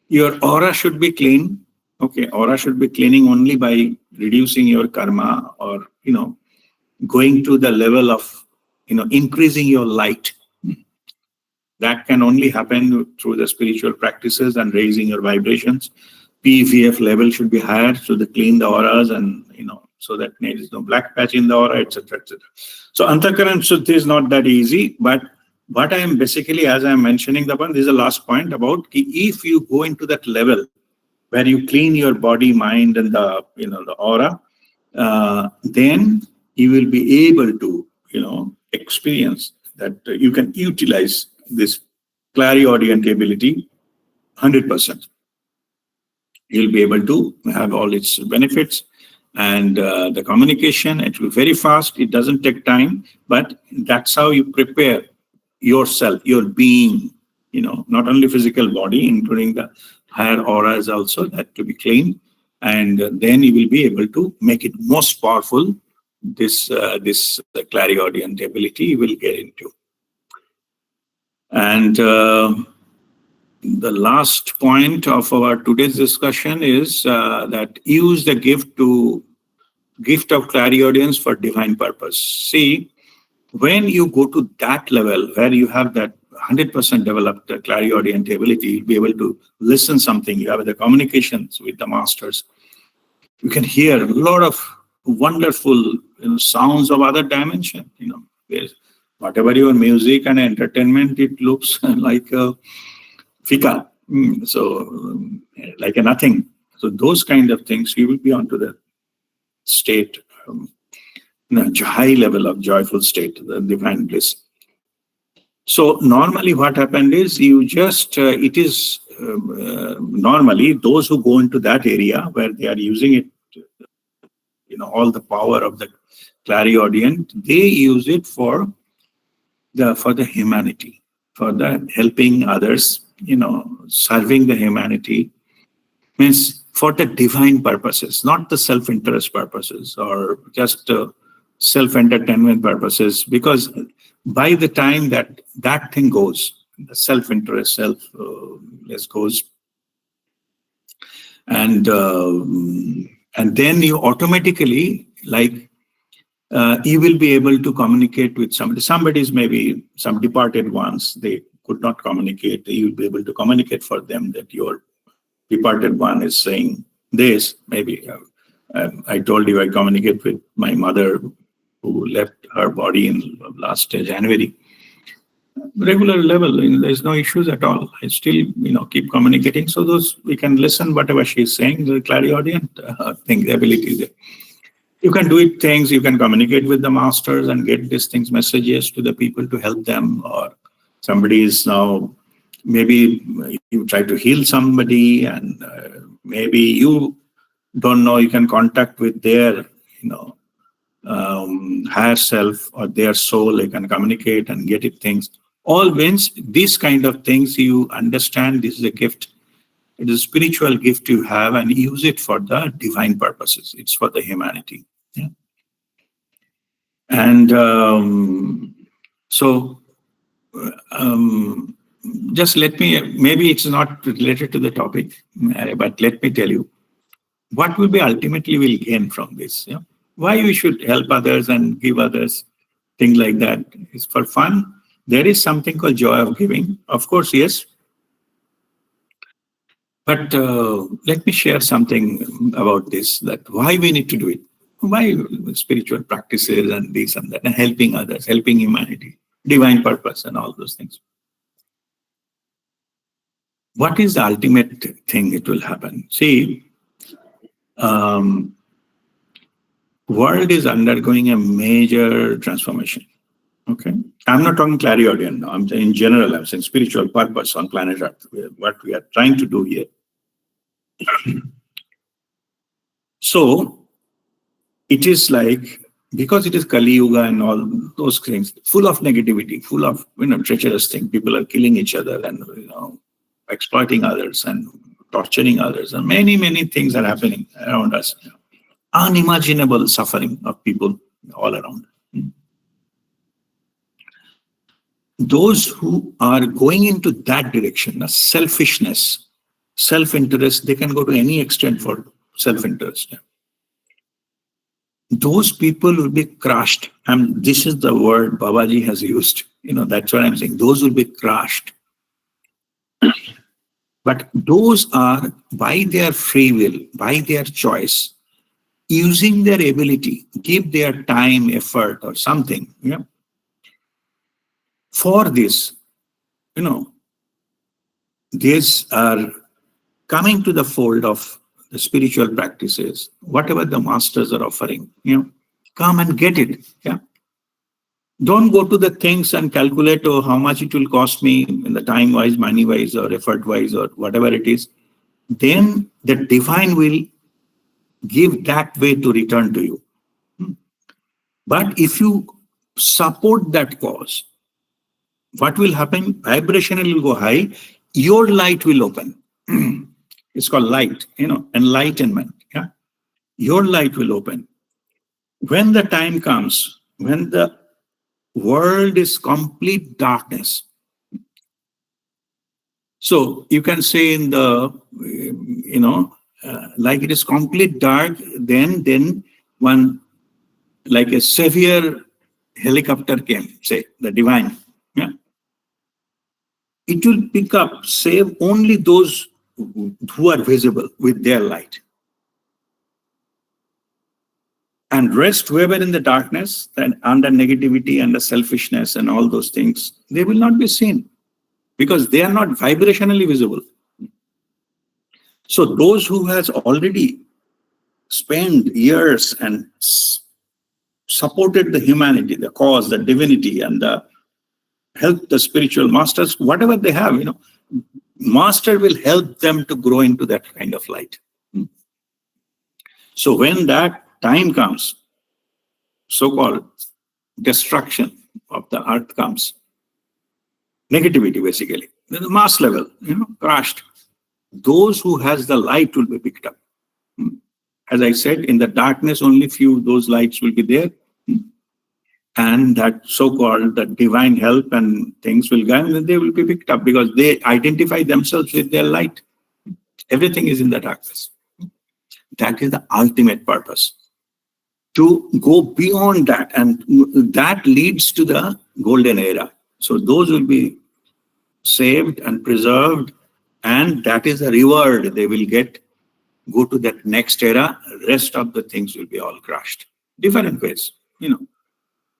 Your aura should be clean. Okay, aura should be cleaning only by reducing your karma or, going to the level of, increasing your light. That can only happen through the spiritual practices and raising your vibrations. PVF level should be higher so to clean the auras and, so that there is no black patch in the aura, etc., etc. So Antakaran Shuddhi is not that easy, but what I am basically, as I am mentioning the point, this is the last point about if you go into that level where you clean your body, mind, and the aura, then you will be able to experience that you can utilize this clairaudient ability 100%. You'll be able to have all its benefits and the communication. It will be very fast. It doesn't take time, but that's how you prepare yourself, your being, not only physical body, including the higher auras also, that to be clean. And then you will be able to make it most powerful, this clairaudient ability you will get into. And the last point of our today's discussion is that use the gift of clairaudience for divine purpose. See, when you go to that level where you have that 100% developed clairaudient ability, you'll be able to listen something. You have the communications with the masters. You can hear a lot of wonderful sounds of other dimension. There's whatever your music and entertainment, it looks like a fika, so like a nothing. So those kind of things, you will be onto the state, high level of joyful state, the divine bliss. So normally what happened is you just, it is normally those who go into that area where they are using it, all the power of the clairaudient, they use it for the humanity, for the helping others, serving the humanity, means for the divine purposes, not the self-interest purposes or just self-entertainment purposes. Because by the time that thing goes, the self-interest, selfless goes, and then you automatically, like, you will be able to communicate with somebody. Somebody's maybe some departed ones, they could not communicate. You will be able to communicate for them that your departed one is saying this. Maybe I told you I communicate with my mother who left her body in last January. Regular level, there's no issues at all. I still, keep communicating. So those, we can listen whatever she's saying. The clairaudient thing, the ability there. You can do it things, you can communicate with the masters and get these things, messages to the people to help them. Or somebody is now, maybe you try to heal somebody, and maybe you don't know, you can contact with their, higher self or their soul. You can communicate and get it things. All means these kind of things, you understand this is a gift. It is a spiritual gift you have, and use it for the divine purposes. It's for the humanity. Yeah. And just let me, maybe it's not related to the topic, but let me tell you, what will be ultimately will gain from this? Yeah? Why we should help others and give others, things like that. It's for fun. There is something called joy of giving. Of course, yes. But let me share something about this, that why we need to do it. Why spiritual practices and this and that, and helping others, helping humanity, divine purpose and all those things. What is the ultimate thing it will happen? See, world is undergoing a major transformation. Okay, I'm not talking clairaudient now. I'm saying in general. I'm saying spiritual purpose on planet Earth. What we are trying to do here. So it is like, because it is Kali Yuga and all those things, full of negativity, full of treacherous things. People are killing each other and exploiting others and torturing others, and many things are happening around us. Unimaginable suffering of people all around. Those who are going into that direction, selfishness, self-interest, they can go to any extent for self-interest. Those people will be crushed. And this is the word Babaji has used. That's what I'm saying. Those will be crushed. But those are, by their free will, by their choice, using their ability, give their time, effort, or something, for this, these are coming to the fold of the spiritual practices, whatever the masters are offering, come and get it. Yeah. Don't go to the things and calculate, how much it will cost me in the time-wise, money-wise, or effort-wise, or whatever it is. Then the divine will give that way to return to you. But if you support that cause, what will happen? Vibrationally will go high, your light will open. It's called light, enlightenment. Yeah, your light will open. When the time comes, when the world is complete darkness. So you can say in the, like it is complete dark, then one, like a savior helicopter came, say, the divine. Yeah. It will pick up, save only those who are visible with their light. And rest whoever in the darkness and under negativity and the selfishness and all those things, they will not be seen because they are not vibrationally visible. So those who has already spent years and supported the humanity, the cause, the divinity, and the help the spiritual masters, whatever they have, master will help them to grow into that kind of light. So when that time comes, so-called destruction of the earth comes, negativity basically, the mass level, crushed. Those who has the light will be picked up. As I said, in the darkness, only few those lights will be there. And that so-called the divine help and things will go, and they will be picked up because they identify themselves with their light. Everything is in the darkness. That is the ultimate purpose. To go beyond that, and that leads to the golden era. So those will be saved and preserved, and that is the reward they will get. Go to that next era, rest of the things will be all crushed. Different ways,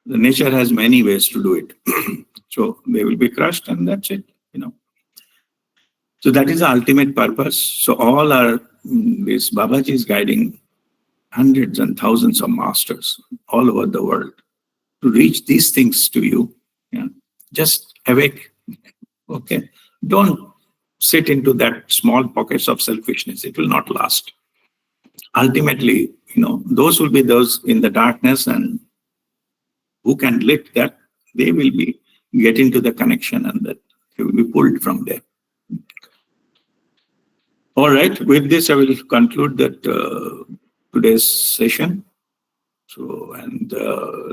The nature has many ways to do it. So they will be crushed and that's it, So that is the ultimate purpose. So all our, this Babaji is guiding hundreds and thousands of masters all over the world to reach these things to you. Just awake, okay? Don't sit into that small pockets of selfishness. It will not last. Ultimately, those will be those in the darkness, and who can lit that, they will be getting to the connection, and that they will be pulled from there. All right, with this I will conclude that today's session. So, and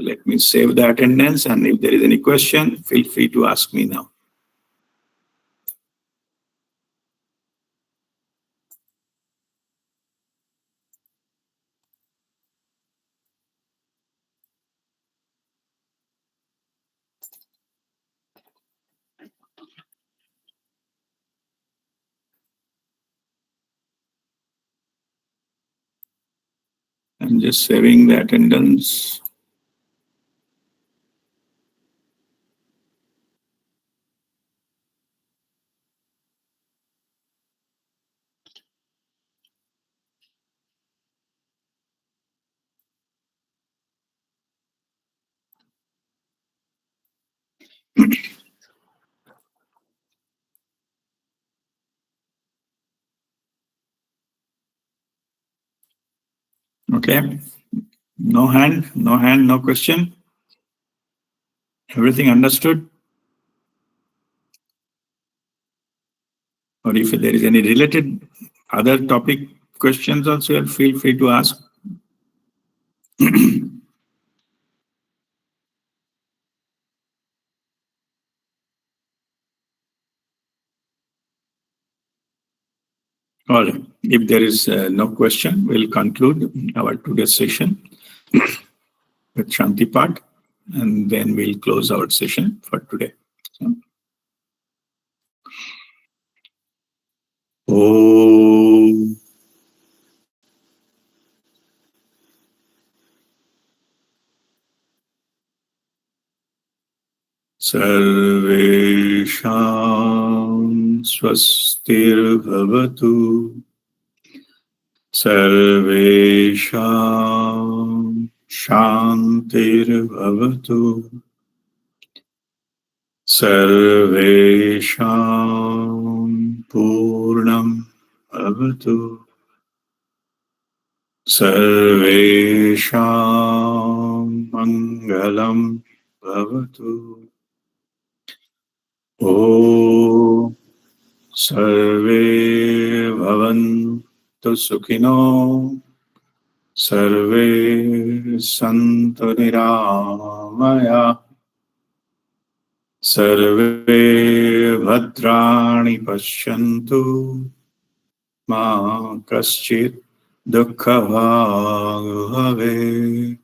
let me save the attendance, and if there is any question, feel free to ask me now. I'm just saving the attendance. Okay. No hand, no question. Everything understood? Or if there is any related other topic questions also, feel free to ask. All right. If there is no question, we'll conclude our today's session with Shanti part, and then we'll close our session for today. Om Sarvesham Swastir Bhavatu Sarvesham Shantir Bhavatu Sarvesham Purnam Bhavatu Sarvesham Mangalam Bhavatu. Om Sarve Bhavantu Sukhino Sarve Santu Niramaya Sarve Bhadrani Pashyantu Ma Kaschit Dukkha Bhave.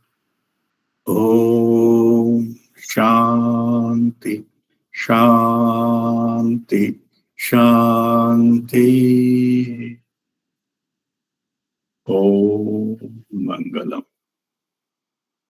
Om Shanti Shanti Shanti. Om Mangalam.